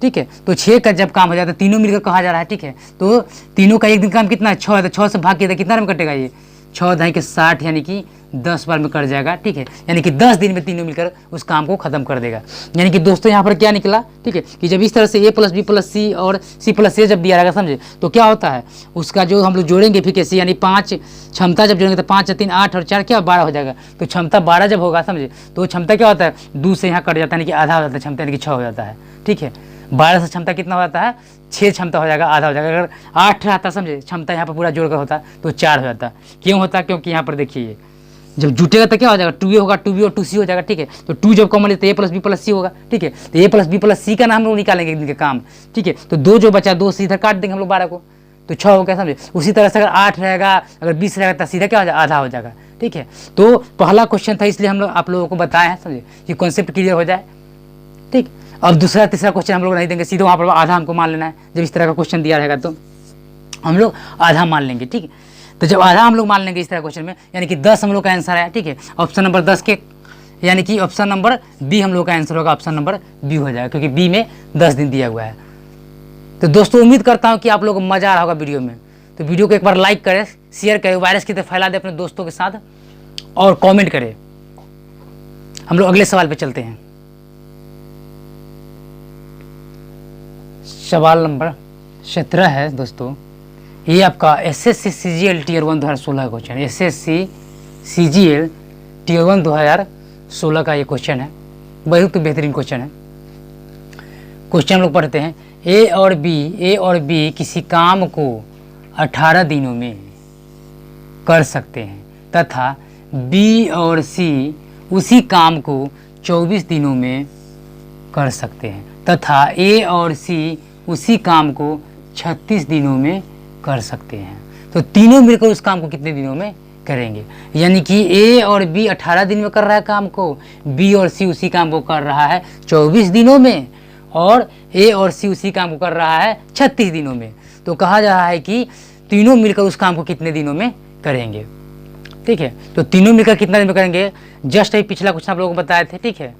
ठीक है। तो 6 का जब काम हो जाता है तीनों मिलकर कहा जा रहा है, ठीक है, तो तीनों का एक दिन काम कितना है, 6 है, तो 6 से भाग किया तो कितना में कटेगा, ये 6 ढाई के 60, यानी कि 10 बार में कट जाएगा, ठीक है, यानी कि 10 दिन में तीनों मिलकर उस काम को खत्म कर देगा। यानी कि दोस्तों यहाँ पर क्या निकला, ठीक है, कि जब इस तरह से ए प्लस बी प्लस सी और सी प्लस ए जब दिया रहेगा, समझे, तो क्या होता है उसका जो हम लोग जोड़ेंगे इफिकेसी, यानी 5 क्षमता जब जोड़ेंगे तो 5 3 8 और 4 क्या 12 हो जाएगा। तो क्षमता 12 जब होगा, समझे, तो क्षमता क्या होता है 2 से यहाँ कट जाता है, यानी कि आधा हो जाता है क्षमता, यानी कि 6 हो जाता है, ठीक है। 12 से क्षमता कितना हो जाता है, 6 क्षमता हो जाएगा, आधा हो जाएगा। अगर 8 रहता, समझे, क्षमता यहाँ पर पूरा जोड़कर होता तो 4 हो जाता। क्यों होता, क्योंकि यहाँ पर देखिए जब जुटेगा तो क्या हो जाएगा, 2a होगा 2b और 2c हो जाएगा, ठीक है। तो 2 जब कॉमन लेते ए प्लस बी प्लस सी होगा, ठीक है, तो ए प्लस बी प्लस सी का नाम हम लोग निकालेंगे एक दिन का काम, ठीक है। तो 2 जो बचा 2 से इधर काट देंगे हम लोग 12 को, तो 6 हो गया, समझे। उसी तरह से अगर 8 रहेगा, अगर 20 रहेगा तो सीधा क्या हो जाएगा, आधा हो जाएगा, ठीक है। तो पहला क्वेश्चन था इसलिए हम लोग आप लोगों को बताए हैं, समझे, कि कॉन्सेप्ट क्लियर हो जाए, ठीक। अब दूसरा तीसरा क्वेश्चन हम लोग नहीं देंगे, सीधे वहाँ पर आधा हमको मान लेना है। जब इस तरह का क्वेश्चन दिया रहेगा तो हम लोग आधा मान लेंगे, ठीक है। तो जब आधा हम लोग मान लेंगे इस तरह क्वेश्चन में, यानी कि 10 हम लोग का आंसर है, ठीक है, ऑप्शन नंबर 10 के, यानी कि ऑप्शन नंबर बी हम लोग का आंसर होगा, ऑप्शन नंबर बी हो जाएगा, क्योंकि बी में 10 दिन दिया हुआ है। तो दोस्तों उम्मीद करता हूँ कि आप लोगों को मज़ा आ रहा होगा वीडियो में। तो वीडियो को एक बार लाइक करें, शेयर करें, वायरस की तरह फैला दें अपने दोस्तों के साथ, और कॉमेंट करें। हम लोग अगले सवाल पर चलते हैं। सवाल नंबर 17 है दोस्तों, ये आपका SSC CGL tier 1 2016 question, SSC CGL tier 1 2016 का ये क्वेश्चन है, बहुत बेहतरीन क्वेश्चन है। क्वेश्चन हम लोग पढ़ते हैं, ए और बी किसी काम को 18 दिनों में कर सकते हैं तथा बी और सी उसी काम को 24 दिनों में कर सकते हैं तथा ए और सी उसी काम को 36 दिनों में कर सकते हैं। तो तीनों मिलकर उस काम को कितने दिनों में करेंगे। यानी कि ए और बी 18 दिन में कर रहा है काम को, बी और सी उसी काम को कर रहा है 24 दिनों में, और ए और सी उसी काम को कर रहा है 36 दिनों में। तो कहा जा रहा है कि तीनों मिलकर उस काम को कितने दिनों में करेंगे। ठीक है, तो तीनों मिलकर कितना दिन में करेंगे, जस्ट अभी पिछला क्वेश्चन आप लोगों को बताए थे। ठीक है,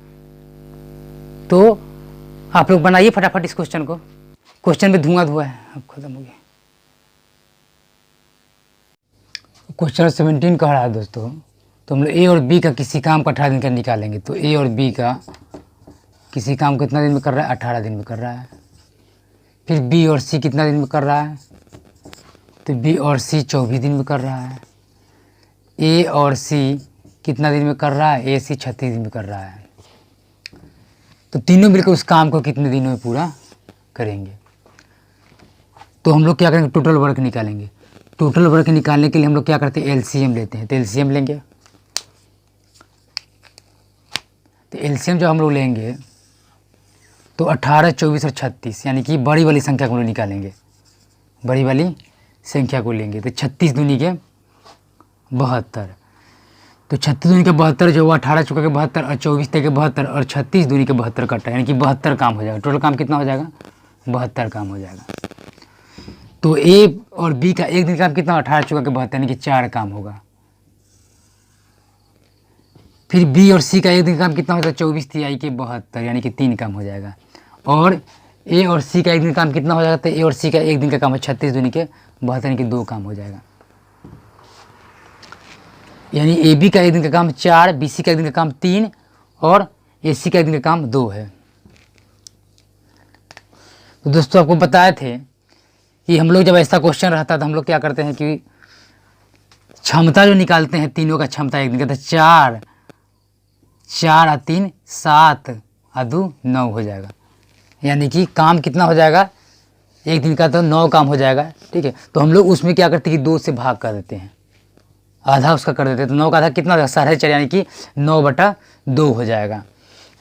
तो आप लोग बनाइए फटाफट इस क्वेश्चन को। क्वेश्चन में धुआं धुआं है, अब खत्म हो गया। क्वेश्चन 17 कह रहा है दोस्तों, तो हम लोग ए और बी का किसी काम का 18 दिन का निकालेंगे। तो ए और बी का किसी काम को कितना दिन में कर रहा है, 18 दिन में कर रहा है। फिर बी और सी कितना दिन में कर रहा है, तो बी और सी 24 दिन में कर रहा है। ए और सी कितना दिन में कर रहा है, ए सी 36 दिन में कर रहा है। तो तीनों मिलकर उस काम को कितने दिनों में पूरा करेंगे। तो हम लोग क्या करेंगे, टोटल वर्क निकालेंगे। टोटल वर्क निकालने के लिए हम लोग क्या करते हैं, एलसीएम लेते हैं। तो एलसीएम लेंगे, तो एलसीएम जब हम लोग लेंगे तो 18, 24 और 36, यानी कि बड़ी वाली संख्या को निकालेंगे। बड़ी वाली संख्या को लेंगे तो 36 दूनी के 72, तो 36 दूनी के 72 जो 18 चुका के 72 और 24 तक के 72 और 36 दूनी के 72 कटा, यानी कि 72 काम हो जाएगा। टोटल काम कितना हो जाएगा, 72 काम हो जाएगा। तो ए और बी का एक दिन काम कितना, 18 चुका के 72, यानी कि 4 काम होगा। फिर बी और सी का एक दिन काम कितना होता है, 24 तिहाई के 72, यानी कि 3 काम हो जाएगा। और ए और सी का एक दिन काम कितना हो जाएगा, तो ए और सी का एक दिन का काम है 36 दूनी के 72, यानी कि 2 काम हो जाएगा। यानी ए बी का एक दिन का काम 4, बी सी का एक दिन का काम 3 और ए सी का एक दिन का काम 2 है। तो दोस्तों आपको बताए थे कि हम लोग जब ऐसा क्वेश्चन रहता है तो हम लोग क्या करते हैं कि क्षमता जो निकालते हैं तीनों का क्षमता एक दिन का, तो 4 और 3 7 और 2 9 हो जाएगा। यानी कि काम कितना हो जाएगा, एक दिन का तो 9 काम हो जाएगा। ठीक है, तो हम लोग उसमें क्या करते हैं कि 2 से भाग कर देते हैं, आधा उसका कर देते हैं। तो 9 का आधा कितना हो जाएगा, 4.5, यानी कि 9/2 हो जाएगा।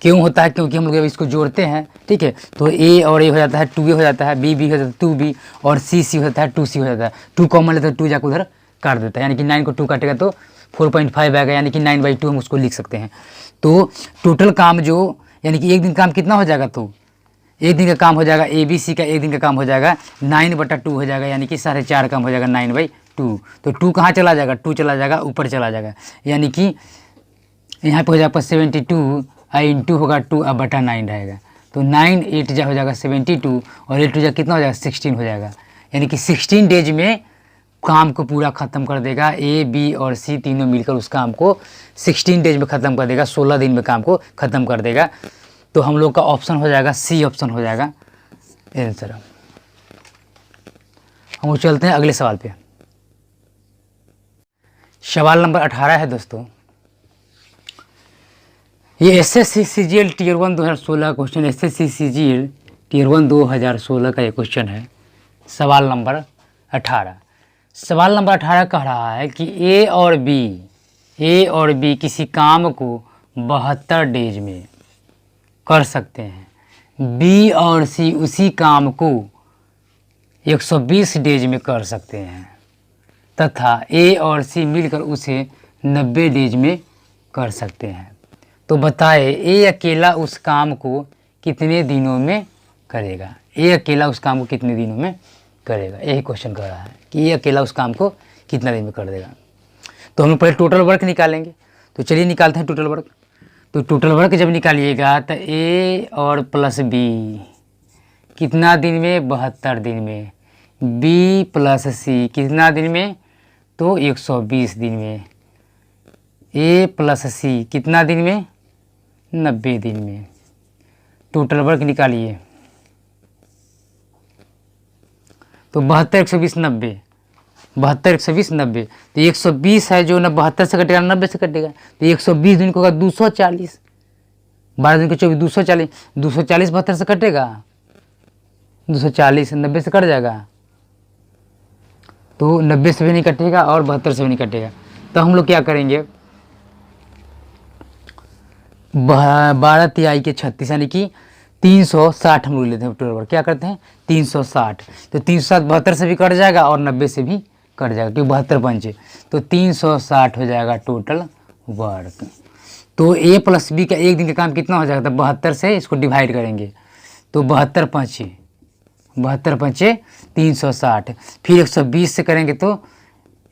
क्यों होता है, क्योंकि हम लोग जब इसको जोड़ते हैं, ठीक है, तो ए और ए हो जाता है 2a हो जाता है, बी हो जाता है 2b और सी हो जाता है 2c हो जाता है। 2 कॉमन लेते हैं, 2 जाकर उधर काट देता है, यानी कि 9 को 2 काटेगा तो 4.5 आएगा, यानी कि 9/2 हम उसको लिख सकते हैं। तो टोटल काम जो, यानी कि एक दिन काम कितना हो जाएगा, तो एक दिन का काम हो जाएगा ए बी सी का एक दिन का काम हो जाएगा 9/2 हो जाएगा, यानी कि 4.5 काम हो जाएगा 9/2। तो 2 कहाँ चला जाएगा, 2 चला जाएगा ऊपर चला जाएगा, यानी कि यहाँ पे हो जाएगा 72 इंटू होगा 2/9 रहेगा। तो 9 8 जा हो जाएगा 72 और 8 जा कितना हो जाएगा 16 हो जाएगा। यानी कि 16 डेज में काम को पूरा ख़त्म कर देगा। ए बी और सी तीनों मिलकर उस काम को 16 डेज में ख़त्म कर देगा, 16 दिन में काम को ख़त्म कर देगा। तो हम लोग का ऑप्शन हो जाएगा सी ऑप्शन हो जाएगा आंसर। हम लोग चलते हैं अगले सवाल पे। सवाल नंबर 18 है दोस्तों, ये SSC CGL tier 1 2016 question, SSC CGL tier 1 2016 का ये क्वेश्चन है। सवाल नंबर 18, सवाल नंबर 18 कह रहा है कि ए और बी किसी काम को 72 डेज में कर सकते हैं, बी और सी उसी काम को 120 डेज में कर सकते हैं, तथा ए और सी मिलकर उसे 90 डेज में कर सकते हैं। तो बताए ए अकेला उस काम को कितने दिनों में करेगा। ए अकेला उस काम को कितने दिनों में करेगा, यही क्वेश्चन कर रहा है कि ए अकेला उस काम को कितना दिन में कर देगा। तो हम लोग पहले टोटल वर्क निकालेंगे। तो चलिए निकालते हैं टोटल वर्क। तो टोटल वर्क जब निकालिएगा तो ए और प्लस बी कितना दिन में, 72 दिन में, बी प्लस सी कितना दिन में, तो 120 दिन में, ए प्लस सी कितना दिन में, 90 दिन में। टोटल वर्क निकालिए तो 72 120 90, 72 120 90, तो 120 है जो 72 से कटेगा 90 से कटेगा, तो 120 दिन को होगा 240, 12 दिन को 24 240, 240 72 से कटेगा, 240 90 से कट जाएगा, तो 90 से भी नहीं कटेगा और 72 से भी नहीं कटेगा। तो हम लोग क्या करेंगे, 12 तिहाई के 36 यानी कि 360 हम लोग लेते हैं टोटल वर्क। क्या करते हैं 360, तो 360 72 से भी कट जाएगा और 90 से भी कट जाएगा क्योंकि 72 पंचे, तो 360 हो जाएगा टोटल वर्क। तो ए प्लस बी का एक दिन का काम कितना हो जाएगा, तो 72 से इसको डिवाइड करेंगे तो 72 पंचे 360, फिर 120 से करेंगे तो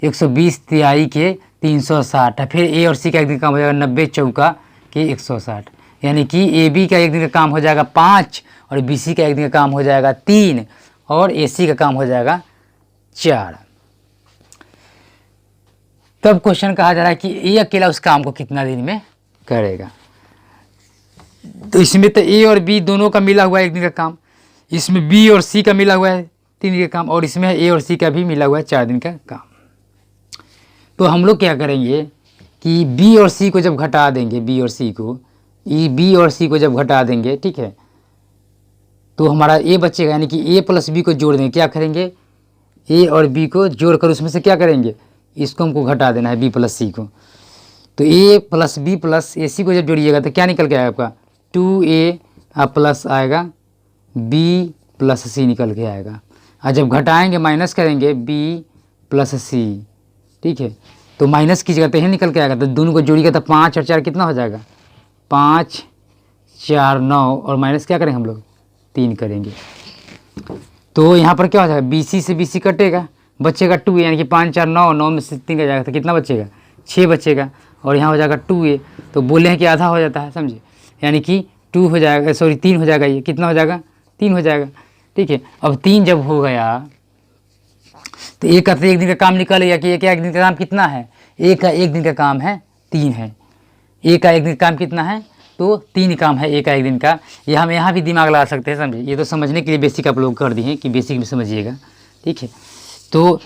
120 तिहाई के 360, फिर ए और सी का एक दिन का काम हो जाएगा 90 चौका के 160, यानी कि ए बी का एक दिन का काम हो जाएगा 5 और बी सी का एक दिन का काम हो जाएगा 3 और ए सी का काम हो जाएगा 4। तब क्वेश्चन कहा जा रहा है कि ए अकेला उस काम को कितना दिन में करेगा। तो इसमें तो ए और बी दोनों का मिला हुआ है एक दिन का काम, इसमें बी और सी का मिला हुआ है 3 दिन का काम, और इसमें ए और सी का भी मिला हुआ है 4 दिन का काम। तो हम लोग क्या करेंगे कि बी और सी को जब घटा देंगे, बी और सी को जब घटा देंगे, ठीक है, तो हमारा ए बचेगा, यानी कि ए प्लस बी को जोड़ देंगे। क्या करेंगे, ए और बी को जोड़कर उसमें से क्या करेंगे, इसको हमको घटा देना है बी प्लस सी को। तो ए प्लस बी प्लस ए सी को जब जोड़िएगा तो क्या निकल के आएगा आपका, 2a प्लस आएगा बी प्लस सी निकल के आएगा। और जब घटाएंगे माइनस करेंगे बी प्लस सी, ठीक है, तो माइनस कीजिएगा तो यही निकल के आएगा। तो दोनों को जोड़िएगा तो 5 और 4 कितना हो जाएगा, 5 4 9, और माइनस क्या करेंगे हम लोग 3 करेंगे। तो यहाँ पर क्या हो जाएगा, बी सी से बी सी कटेगा, बचेगा 2, यानी कि 5 4 9, 9 में से 3 का जाएगा तो कितना बचेगा, 6 बचेगा, और यहाँ हो जाएगा 2a। तो बोले हैं कि आधा हो जाता है, समझे, यानी कि 2 हो जाएगा, सॉरी 3 हो जाएगा, ये कितना हो जाएगा, 3 हो जाएगा, ठीक है। अब 3 जब हो गया तो एक का तो एक दिन का काम निकल गया कि एक दिन का काम कितना है, एक का एक दिन का काम है 3 है, एक का एक दिन का काम कितना है, तो 3 काम है एक का एक दिन का। ये हम यहाँ भी दिमाग लगा सकते हैं, समझे, ये तो समझने के लिए बेसिक आप लोग कर दिए हैं कि बेसिक में समझिएगा, ठीक है। तो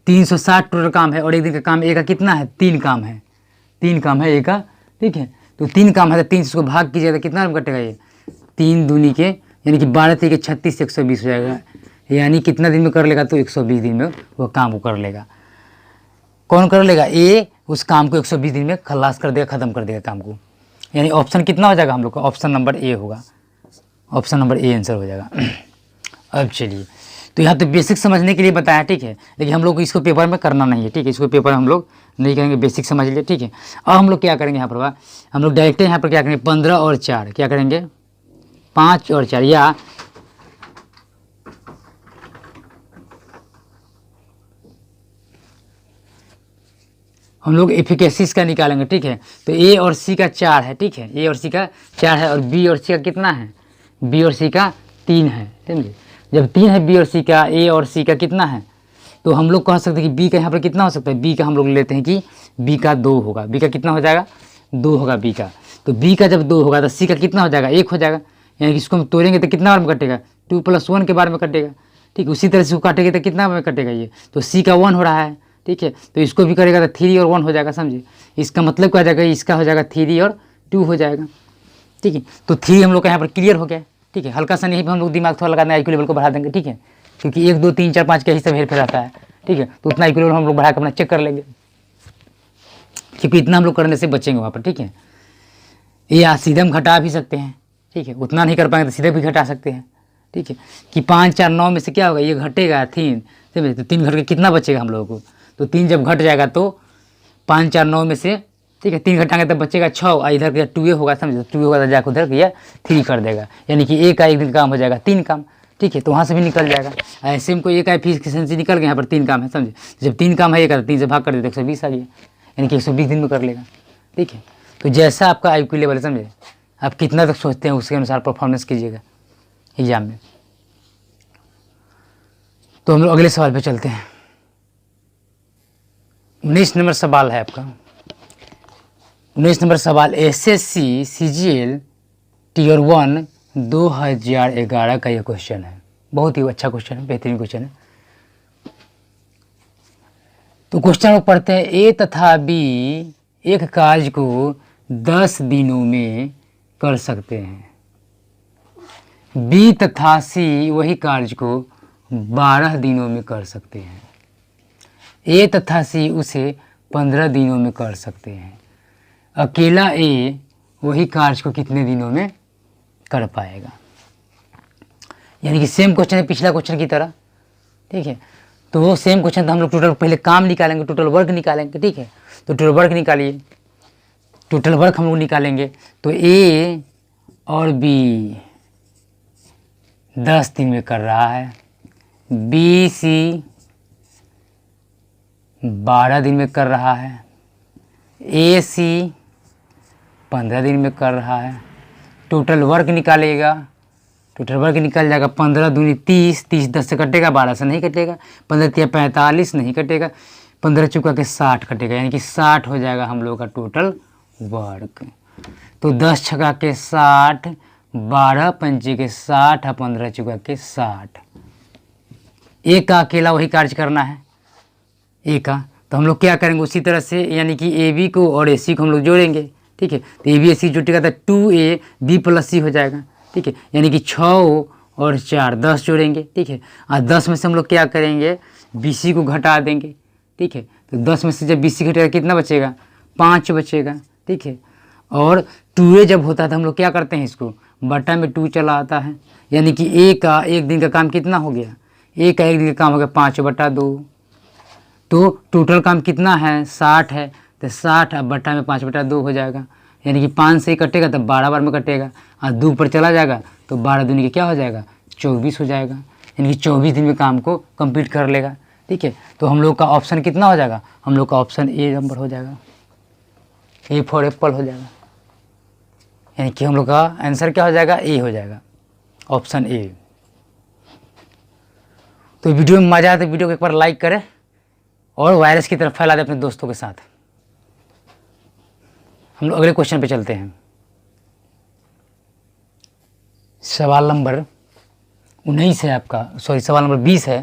360 टोटल काम है और एक दिन का काम एक का कितना है, 3 काम है, 3 काम है एक का, ठीक है। तो 3 काम है तो 3 से इसको भाग कीजिएगा तो कितना नंबर कटेगा, ये 3 दूनी के यानी कि 12 3 के 36 120 हो जाएगा, यानी कितना दिन में कर लेगा, तो 120 दिन में वो काम को कर लेगा। कौन कर लेगा, ए उस काम को 120 दिन में खलास कर देगा, ख़त्म कर देगा काम को, यानी ऑप्शन कितना हो जाएगा हम लोग का, ऑप्शन नंबर ए होगा, ऑप्शन नंबर ए आंसर हो जाएगा। अब चलिए, तो यहाँ तो बेसिक समझने के लिए बताया, ठीक है, लेकिन हम लोग को इसको पेपर में करना नहीं है, ठीक है, इसको पेपर हम लोग नहीं करेंगे, बेसिक समझ लिए, ठीक है। अब हम लोग क्या करेंगे यहाँ पर, हम लोग डायरेक्ट यहाँ पर क्या करेंगे, 15 और 4 क्या करेंगे, 5 और 4, या हम लोग एफिकेसिस का निकालेंगे, ठीक है। तो ए और सी का 4 है, ठीक है, ए और सी का 4 है, और बी और सी का कितना है, बी और सी का 3 है, समझे। जब 3 है बी और सी का, ए और सी का कितना है, तो हम लोग कह सकते हैं कि बी का यहाँ पर कितना हो सकता है, बी का हम लोग लेते हैं कि बी का 2 होगा, बी का कितना हो जाएगा, 2 होगा बी का। तो बी का जब 2 होगा तो सी का कितना हो जाएगा, 1 हो जाएगा, यानी कि इसको हम तोड़ेंगे तो कितना बार में कटेगा, 2 + 1 के बारे में कटेगा, ठीक। उसी तरह से इसको काटेंगे तो कितना में कटेगा, ये तो सी का 1 हो रहा है, ठीक है, तो इसको भी करेगा तो 3 और 1 हो जाएगा, समझे। इसका मतलब क्या हो जाएगा, इसका हो जाएगा 3 और 2 हो जाएगा, ठीक है। तो 3 हम लोग का यहाँ पर क्लियर हो गया, ठीक है। हल्का सा नहीं हम लोग दिमाग थोड़ा लगाना है, IQ लेवल को बढ़ा देंगे, ठीक है, क्योंकि 1 2 3 4 5 का हिस्सा हेर फेर आता है, ठीक है। तो उतना IQ लेवल हम लोग बढ़ा के अपना चेक कर लेंगे, क्योंकि इतना हम लोग करने से बचेंगे वहाँ पर, ठीक है। या सीधे हम घटा भी सकते हैं, ठीक है, उतना नहीं कर पाएंगे तो सीधे भी घटा सकते हैं, ठीक है, कि 5 4 9 में से क्या होगा, ये घटेगा 3, समझे, तो 3 घट के कितना बचेगा हम लोगों को, तो 3 जब घट जाएगा तो 5 4 9 में से, ठीक है, 3 घटाएंगे तो बचेगा 6, और इधर का 2 होगा, समझे, 2 होगा तो जाकर उधर या 3 कर देगा, यानी कि एक का एक दिन काम हो जाएगा 3 काम, ठीक है। तो वहाँ से भी निकल जाएगा। ऐसे में कोई एक एफिशिएंसी निकल गया, यहाँ पर 3 काम है, समझे। जब 3 काम है एक का, 3 से भाग कर देते 120 आ गया, यानी कि 120 दिन में कर लेगा, ठीक है। तो जैसा आपका IQ लेवल है, समझे, आप कितना तक सोचते हैं उसके अनुसार परफॉर्मेंस कीजिएगा एग्जाम में। तो हम लोग अगले सवाल पे चलते हैं। 19 नंबर सवाल है आपका, 19 नंबर सवाल SSC CGL Tier 1 2011 का यह क्वेश्चन है। बहुत ही अच्छा क्वेश्चन है, बेहतरीन क्वेश्चन है। तो क्वेश्चन को पढ़ते हैं। ए तथा बी एक कार्य को 10 दिनों में कर सकते हैं, बी तथा सी वही कार्य को 12 दिनों में कर सकते हैं। ए तथा सी उसे 15 दिनों में कर सकते हैं। अकेला ए वही कार्य को कितने दिनों में कर पाएगा। यानी कि सेम क्वेश्चन है पिछला क्वेश्चन की तरह, ठीक है। तो सेम क्वेश्चन था, हम लोग टोटल पहले काम निकालेंगे, टोटल वर्क निकालेंगे, ठीक है। तो टोटल वर्क निकालिए, टोटल वर्क हम लोग निकालेंगे। तो ए और बी 10 दिन में कर रहा है, बी सी 12 दिन में कर रहा है, ए सी 15 दिन में कर रहा है। टोटल वर्क निकालेगा, टोटल वर्क निकल जाएगा 15 दूनी 30, 30 10 से कटेगा, 12 से नहीं कटेगा, 15 तिया 45 नहीं कटेगा, 15 चुका के 60 कटेगा, यानी कि 60 हो जाएगा हम लोग का टोटल वर्क। तो 10 छका के 60, 12 पंचे के 60 और 15 चुका के 60। एक का अकेला वही कार्य करना है, ए का। तो हम लोग क्या करेंगे उसी तरह से, यानी कि ए बी को और ए सी को हम लोग जोड़ेंगे, ठीक है। तो ए बी ए सी जुटेगा तो 2a बी प्लस सी हो जाएगा, ठीक है। यानी कि 6 और 4 10 जोड़ेंगे, ठीक है। और 10 में से हम लोग क्या करेंगे, बी सी को घटा देंगे, ठीक है। तो 10 में से जब बी सी घटेगा कितना बचेगा, 5 बचेगा, ठीक है। और 2a जब होता है तो हम लोग क्या करते हैं, इसको बटा में 2 चला आता है, यानी कि ए का एक दिन का काम कितना हो गया, ए का एक दिन का काम हो गया 5/2। तो टोटल काम कितना है, 60 है, तो 60 अब बटा में 5/2 हो जाएगा, यानी कि 5 से ही कटेगा तो 12 बार में कटेगा, और 2 पर चला जाएगा तो 12 दूनी के क्या हो जाएगा, 24 हो जाएगा, यानी कि 24 दिन में काम को कंप्लीट कर लेगा, ठीक है। तो हम लोग का ऑप्शन कितना हो जाएगा, हम लोग का ऑप्शन ए नंबर हो जाएगा, ए फॉर एप्पल हो जाएगा, यानी कि हम लोग का आंसर क्या हो जाएगा, ए हो जाएगा, ऑप्शन ए। तो वीडियो में मज़ा आए तो वीडियो को एक बार लाइक करें और वायरस की तरफ फैला दें अपने दोस्तों के साथ। हम लोग अगले क्वेश्चन पे चलते हैं। सवाल नंबर 19 है आपका, सॉरी सवाल नंबर 20 है,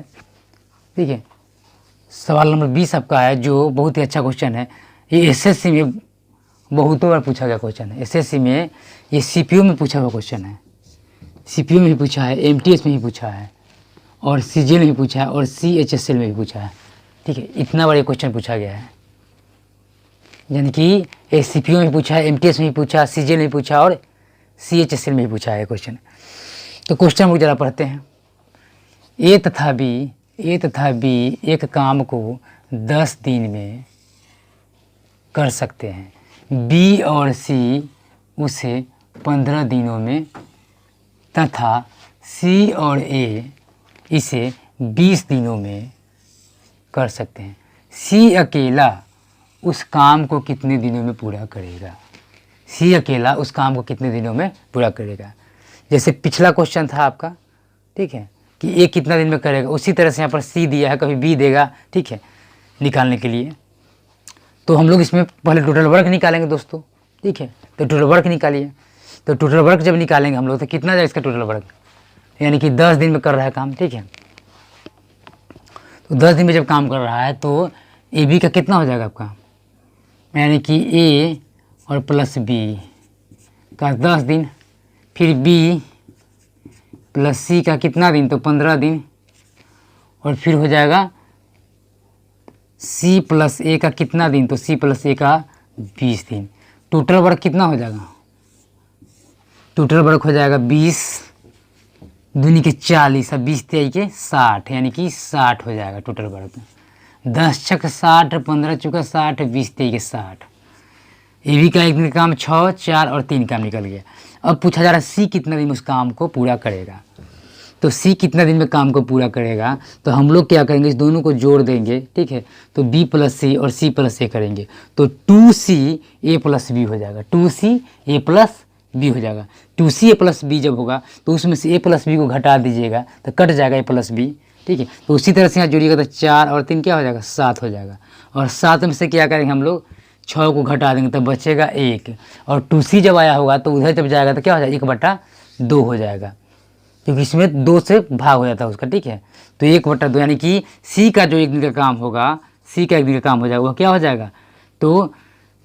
ठीक है। सवाल नंबर 20 आपका है, जो बहुत ही अच्छा क्वेश्चन है। ये एसएससी में बहुतों बार पूछा गया क्वेश्चन है, एसएससी में ये सीपीयू में पूछा हुआ क्वेश्चन है, सीपीयू में भी पूछा है, एमटीएस में भी पूछा है, और सीजीएल में भी पूछा है, और सीएचएसएल में भी पूछा है, ठीक है। इतना बड़ा क्वेश्चन पूछा गया है, यानी कि सीपीयू में भी पूछा है, एमटीएस में भी पूछा, सीजीएल में भी पूछा, और सीएचएसएल में भी पूछा है क्वेश्चन। तो क्वेश्चन को जरा पढ़ते हैं। ए तथा बी एक काम को 10 दिन में कर सकते हैं, बी और सी उसे 15 दिनों में, तथा सी और ए इसे 20 दिनों में कर सकते हैं। सी अकेला उस काम को कितने दिनों में पूरा करेगा, सी अकेला उस काम को कितने दिनों में पूरा करेगा। जैसे पिछला क्वेश्चन था आपका, ठीक है, कि ए कितना दिन में करेगा, उसी तरह से यहाँ पर सी दिया है, कभी बी देगा, ठीक है, निकालने के लिए। तो हम लोग इसमें पहले टोटल वर्क निकालेंगे दोस्तों, ठीक है। तो टोटल वर्क निकालिए। तो टोटल वर्क जब निकालेंगे हम लोग तो कितना जाएगा इसका टोटल वर्क, यानी कि 10 दिन में कर रहा है काम, ठीक है। तो 10 दिन में जब काम कर रहा है तो ए बी का कितना हो जाएगा आपका, यानी कि ए और प्लस बी का 10 दिन, फिर बी प्लस सी का कितना दिन, तो 15 दिन, और फिर हो जाएगा सी प्लस ए का कितना दिन, तो सी प्लस ए का 20 दिन। टोटल वर्क कितना हो जाएगा, टोटल वर्क हो जाएगा 20 दूनी के 40 और 20 तेई के 60, यानी कि 60 हो जाएगा टोटल वर्क। 10 छक 60, 15 चुका 60, 20 तेई के 60। ए बी का एक दिन का काम 6, 4 और 3 काम निकल गया। अब पूछा जा रहा है सी कितना दिन में उस काम को पूरा करेगा। तो सी कितना दिन में काम को पूरा करेगा, तो हम लोग क्या करेंगे, इस दोनों को जोड़ देंगे, ठीक है। तो बी प्लस सी और सी प्लस ए करेंगे, तो 2c ए प्लस बी हो जाएगा, 2c ए प्लस बी हो जाएगा। 2c ए प्लस बी जब होगा तो उसमें से ए प्लस बी को घटा दीजिएगा तो कट जाएगा ए प्लस बी, ठीक है। तो उसी तरह से यहाँ जोड़िएगा तो 4 और 3 क्या हो जाएगा, 7 हो जाएगा। और 7 में से क्या करेंगे हम लोग, 6 को घटा देंगे तो बचेगा 1, और 2c जब आया होगा तो उधर जब जाएगा तो क्या हो जाएगा, 1/2 हो जाएगा, क्योंकि इसमें 2 से भाग हो जाता है उसका, ठीक है। तो 1/2 यानी कि सी का जो एक दिन का काम होगा, सी का एक दिन का काम हो जाएगा, वह क्या हो जाएगा, तो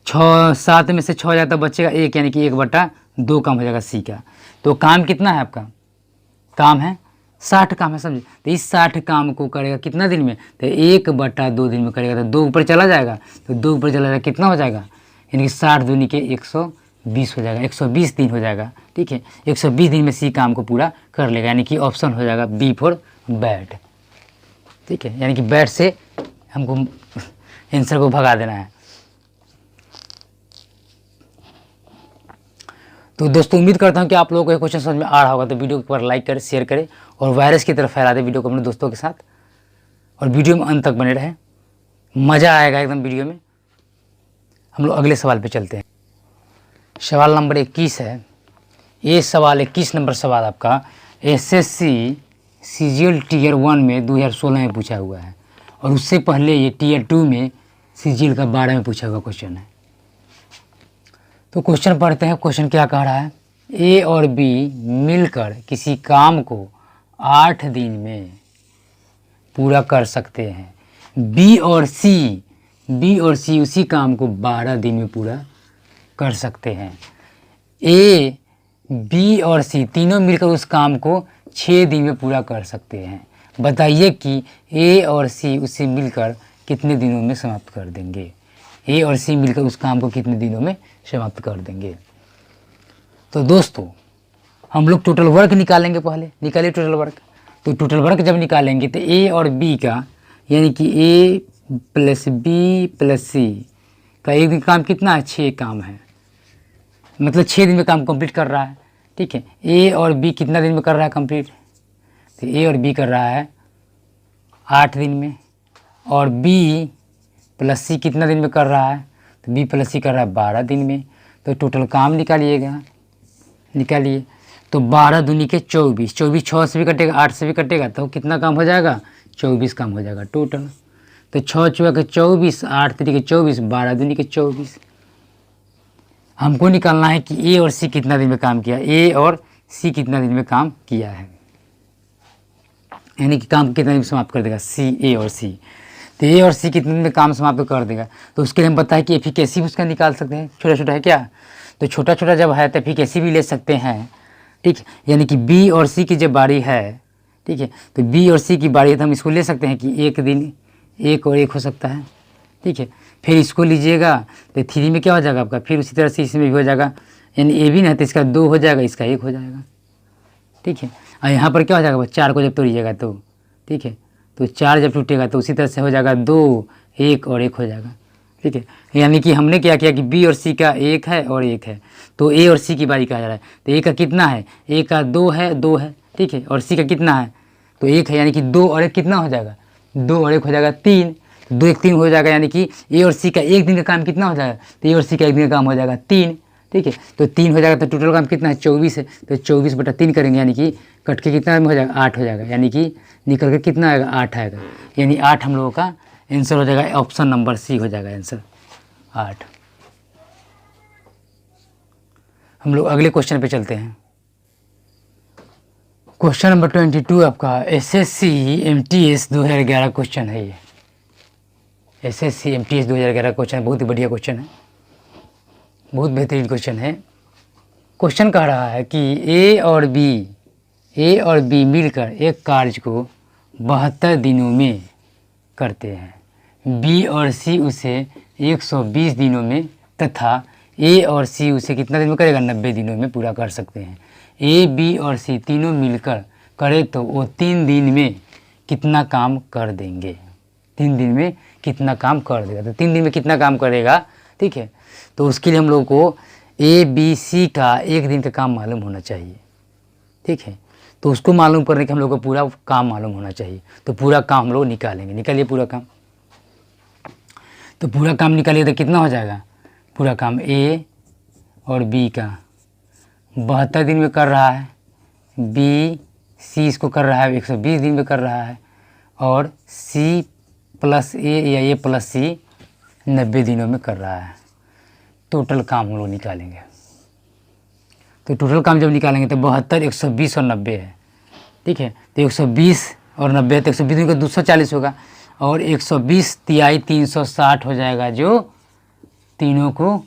7 में से 6 जाता बचेगा 1, यानी कि 1/2 काम हो जाएगा सी का। तो काम कितना है आपका, काम है 60 काम है, समझे। तो इस 60 काम को करेगा कितना दिन में, तो 1/2 दिन में करेगा, तो 2 ऊपर चला जाएगा, तो 2 ऊपर चला जाएगा कितना हो जाएगा, यानी कि 60 दूनी के 120 हो जाएगा, 120 दिन हो जाएगा, ठीक है। 120 दिन में सी काम को पूरा कर लेगा, यानी कि ऑप्शन हो जाएगा बी फॉर बैट। ठीक है, यानी कि बैट से हमको आंसर को भगा देना है। तो दोस्तों उम्मीद करता हूँ कि आप लोगों को ये क्वेश्चन समझ में आ रहा होगा। तो वीडियो को लाइक करें, शेयर करें और वायरस की तरफ फैला दें वीडियो को अपने दोस्तों के साथ, और वीडियो में अंत तक बने रहें, मज़ा आएगा एकदम वीडियो में। हम लोग अगले सवाल पे चलते हैं। सवाल नंबर 21 है। ये सवाल 21 नंबर सवाल आपका एसएससी सीजीएल टीयर 1 में 2016 में पूछा हुआ है, और उससे पहले ये टीयर 2 में सीजीएल का 12 में पूछा हुआ क्वेश्चन है। तो क्वेश्चन पढ़ते हैं। क्वेश्चन क्या कह रहा है? ए और बी मिलकर किसी काम को 8 दिन में पूरा कर सकते हैं। बी और सी उसी काम को 12 दिन में पूरा कर सकते हैं। ए, बी और सी तीनों मिलकर उस काम को 6 दिन में पूरा कर सकते हैं। बताइए कि ए और सी उसे मिलकर कितने दिनों में समाप्त कर देंगे। ए और सी मिलकर उस काम को कितने दिनों में समाप्त कर देंगे। तो दोस्तों हम लोग टोटल वर्क निकालेंगे। पहले निकालिए टोटल वर्क। तो टोटल वर्क जब निकालेंगे तो ए और बी का, यानी कि ए प्लस बी प्लस सी का एक दिन काम कितना है? 6 काम है, मतलब 6 दिन में काम कंप्लीट कर रहा है। ठीक है, ए और बी कितना दिन में कर रहा है कंप्लीट? तो ए और बी कर रहा है 8 दिन में, और बी प्लस सी कितना दिन में कर रहा है? तो बी प्लस सी कर रहा है 12 दिन में। तो टोटल काम निकालिएगा, निकालिए। तो 12 दूनी के 24, 24 6 से भी कटेगा, 8 से भी कटेगा, तो कितना काम हो जाएगा? 24 काम हो जाएगा टोटल। तो 6 चौका के 24, 8 3 के 24, 12 दूनी के 24। हमको निकालना है कि ए और सी कितना दिन में काम किया, ए और सी कितना दिन में काम किया है, यानी कि काम कितना दिन में समाप्त कर देगा सी, ए और सी। तो ए और सी कितने दिन में काम समाप्त कर देगा। तो उसके लिए हम बताएं कि एफिकेसी उसका निकाल सकते हैं। छोटा छोटा है क्या? तो छोटा छोटा जब है तो एफिकेसी भी ले सकते हैं। ठीक है, यानी कि बी और सी की जब बारी है, ठीक है, तो बी और सी की बारी है तो हम इसको ले सकते हैं कि एक दिन 1 और 1 हो सकता है। ठीक है, फिर इसको लीजिएगा तो 3 में क्या हो जाएगा आपका, फिर उसी तरह से इसमें भी हो जाएगा, यानी ए भी ना तो इसका 2 हो जाएगा, इसका 1 हो जाएगा। ठीक है, और यहाँ पर क्या हो जाएगा? 4 को जब तोड़िएगा तो, ठीक है, तो 4 जब टूटेगा तो उसी तरह से हो जाएगा 2, 1 और 1 हो जाएगा। ठीक है, यानी कि हमने क्या किया कि बी और सी का 1 है और 1 है, तो ए और सी की बारी कहा जा रहा है। तो ए का कितना है? ए का 2 है, 2 है, ठीक है, और सी का कितना है? तो 1 है, यानी कि 2 और 1 कितना हो जाएगा? 2 और 1 हो जाएगा 3, 2 1 3 हो जाएगा, यानी कि ए और सी का एक दिन का काम कितना हो जाएगा? तो ए और सी का एक दिन का काम हो जाएगा 3। ठीक है, तो 3 हो जाएगा, तो टोटल काम कितना है? 24 है। तो 24/3 करेंगे, यानी कि कट के कितना में हो जाएगा? 8 हो जाएगा, यानी कि निकल के कितना आएगा? 8 आएगा, यानी 8 हम लोगों का आंसर हो जाएगा। ऑप्शन नंबर सी हो जाएगा आंसर 8। हम लोग अगले क्वेश्चन पे चलते हैं। क्वेश्चन नंबर 22 आपका एसएससी एमटीएस 2011 क्वेश्चन है। ये एसएससी एमटीएस 2011 क्वेश्चन बहुत ही बढ़िया क्वेश्चन है, बहुत बेहतरीन क्वेश्चन है। क्वेश्चन कह रहा है कि ए और बी मिलकर एक कार्य को 72 दिनों में करते हैं। बी और सी उसे 120 दिनों में तथा ए और सी उसे कितना दिन में करेगा? 90 दिनों में पूरा कर सकते हैं। ए, बी और सी तीनों मिलकर करे तो वो 3 दिन में कितना काम कर देंगे? 3 दिन में कितना काम कर देगा? तो 3 दिन में कितना काम करेगा? ठीक है, तो उसके लिए हम लोग को ए बी सी का एक दिन का काम मालूम होना चाहिए। ठीक है, तो उसको मालूम करने के हम लोग को पूरा काम मालूम होना चाहिए। तो पूरा काम हम लोग निकालेंगे। निकालिए पूरा काम। तो पूरा काम निकालिए तो कितना हो जाएगा? पूरा काम ए और बी का 72 दिन में कर रहा है, बी सी इसको कर रहा है 120 दिन में कर रहा है, और सी प्लस ए या ए प्लस सी 90 दिनों में कर रहा है। टोटल काम हम लोग निकालेंगे। तो टोटल काम जब निकालेंगे तो 72, 120 और 90 है। ठीक है, तो 120 और 90 है, तो 120 का 240 होगा, और 120 तिहाई 360 हो जाएगा, जो तीनों को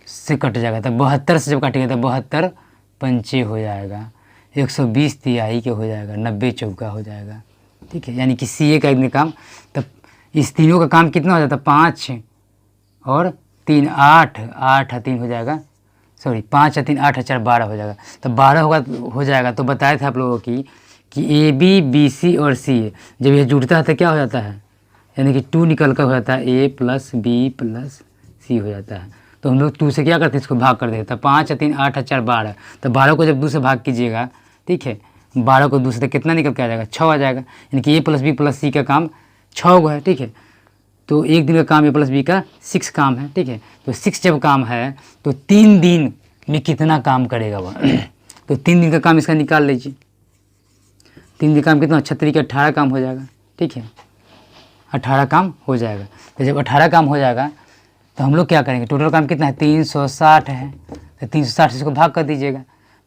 से कट जाएगा। तो 72 से जब काटेंगे तो 72 पंचे हो जाएगा, 120 तिहाई के हो जाएगा, 90 चौका हो जाएगा। ठीक है, यानी कि सी ए का एक काम, तब इस तीनों का काम कितना हो जाता है? 5 और 3 8, 8 3 हो जाएगा, सॉरी 5 3 8 4 12 हो जाएगा। तो 12 हो जाएगा। तो बताए थे आप लोगों की कि ए बी बी सी और सी ए जब ये जुड़ता है तो क्या हो जाता है, यानी कि 2 निकल कर हो जाता है ए प्लस बी प्लस सी हो जाता है। तो हम लोग 2 से क्या करते हैं, इसको भाग कर देते हैं। 5 और 3 8 और 4 12, तो 12 को जब 2 से भाग कीजिएगा, ठीक है, 12 को 2 से तो कितना निकल के आ जाएगा, 6 आ जाएगा। यानी कि ए प्लस बी प्लस सी का काम 6 गो है, ठीक है। तो एक दिन का काम ए प्लस बी का 6 काम है, ठीक है। तो 6 जब काम है तो 3 दिन में कितना काम करेगा वह तो 3 दिन का काम इसका निकाल लीजिए। 3 दिन काम कितना, 36 के 18 काम हो जाएगा, ठीक है, 18 काम हो जाएगा। तो जब 18 काम हो जाएगा तो हम लोग क्या करेंगे, टोटल काम कितना है, 360 है। तो 360 से इसको भाग कर दीजिएगा,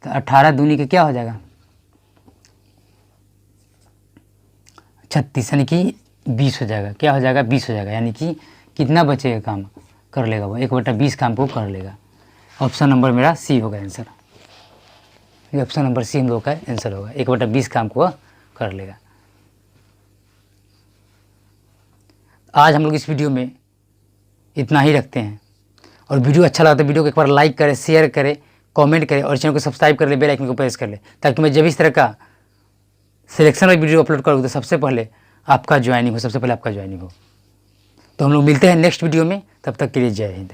तो 18 दूनी का क्या हो जाएगा, 36, यानी कि 20 हो जाएगा। क्या हो जाएगा, 20 हो जाएगा। यानी कि कितना बचेगा काम, कर लेगा वो 1/20 काम को कर लेगा। ऑप्शन नंबर मेरा सी होगा आंसर। ये ऑप्शन नंबर सी हम लोग का आंसर होगा, 1/20 काम को कर लेगा। आज हम लोग इस वीडियो में इतना ही रखते हैं, और वीडियो अच्छा लगा तो वीडियो को एक बार लाइक करें, शेयर करें, कमेंट करें और चैनल को सब्सक्राइब कर ले, बेल आइकन को प्रेस कर ले, ताकि मैं जब इस तरह का सिलेक्शन वाली वीडियो अपलोड करूँ तो सबसे पहले आपका ज्वाइनिंग हो, सबसे पहले आपका ज्वाइनिंग हो। तो हम लोग मिलते हैं नेक्स्ट वीडियो में, तब तक के लिए जय हिंद।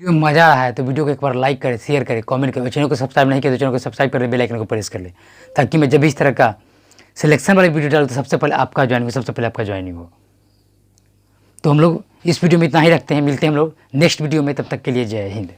वीडियो में मज़ा आया है तो वीडियो को एक बार लाइक करें, शेयर करें, कमेंट करें, और चैनल को सब्सक्राइब नहीं किया तो चैनल को सब्सक्राइब कर ले, बेल आइकन को प्रेस कर ले, ताकि मैं जब इस तरह का सिलेक्शन वाली वीडियो डालूँ तो सबसे पहले आपका ज्वाइनिंग हो, सबसे पहले आपका ज्वाइनिंग हो। तो हम लोग इस वीडियो में इतना ही रखते हैं, मिलते हैं हम लोग नेक्स्ट वीडियो में, तब तक के लिए जय हिंद।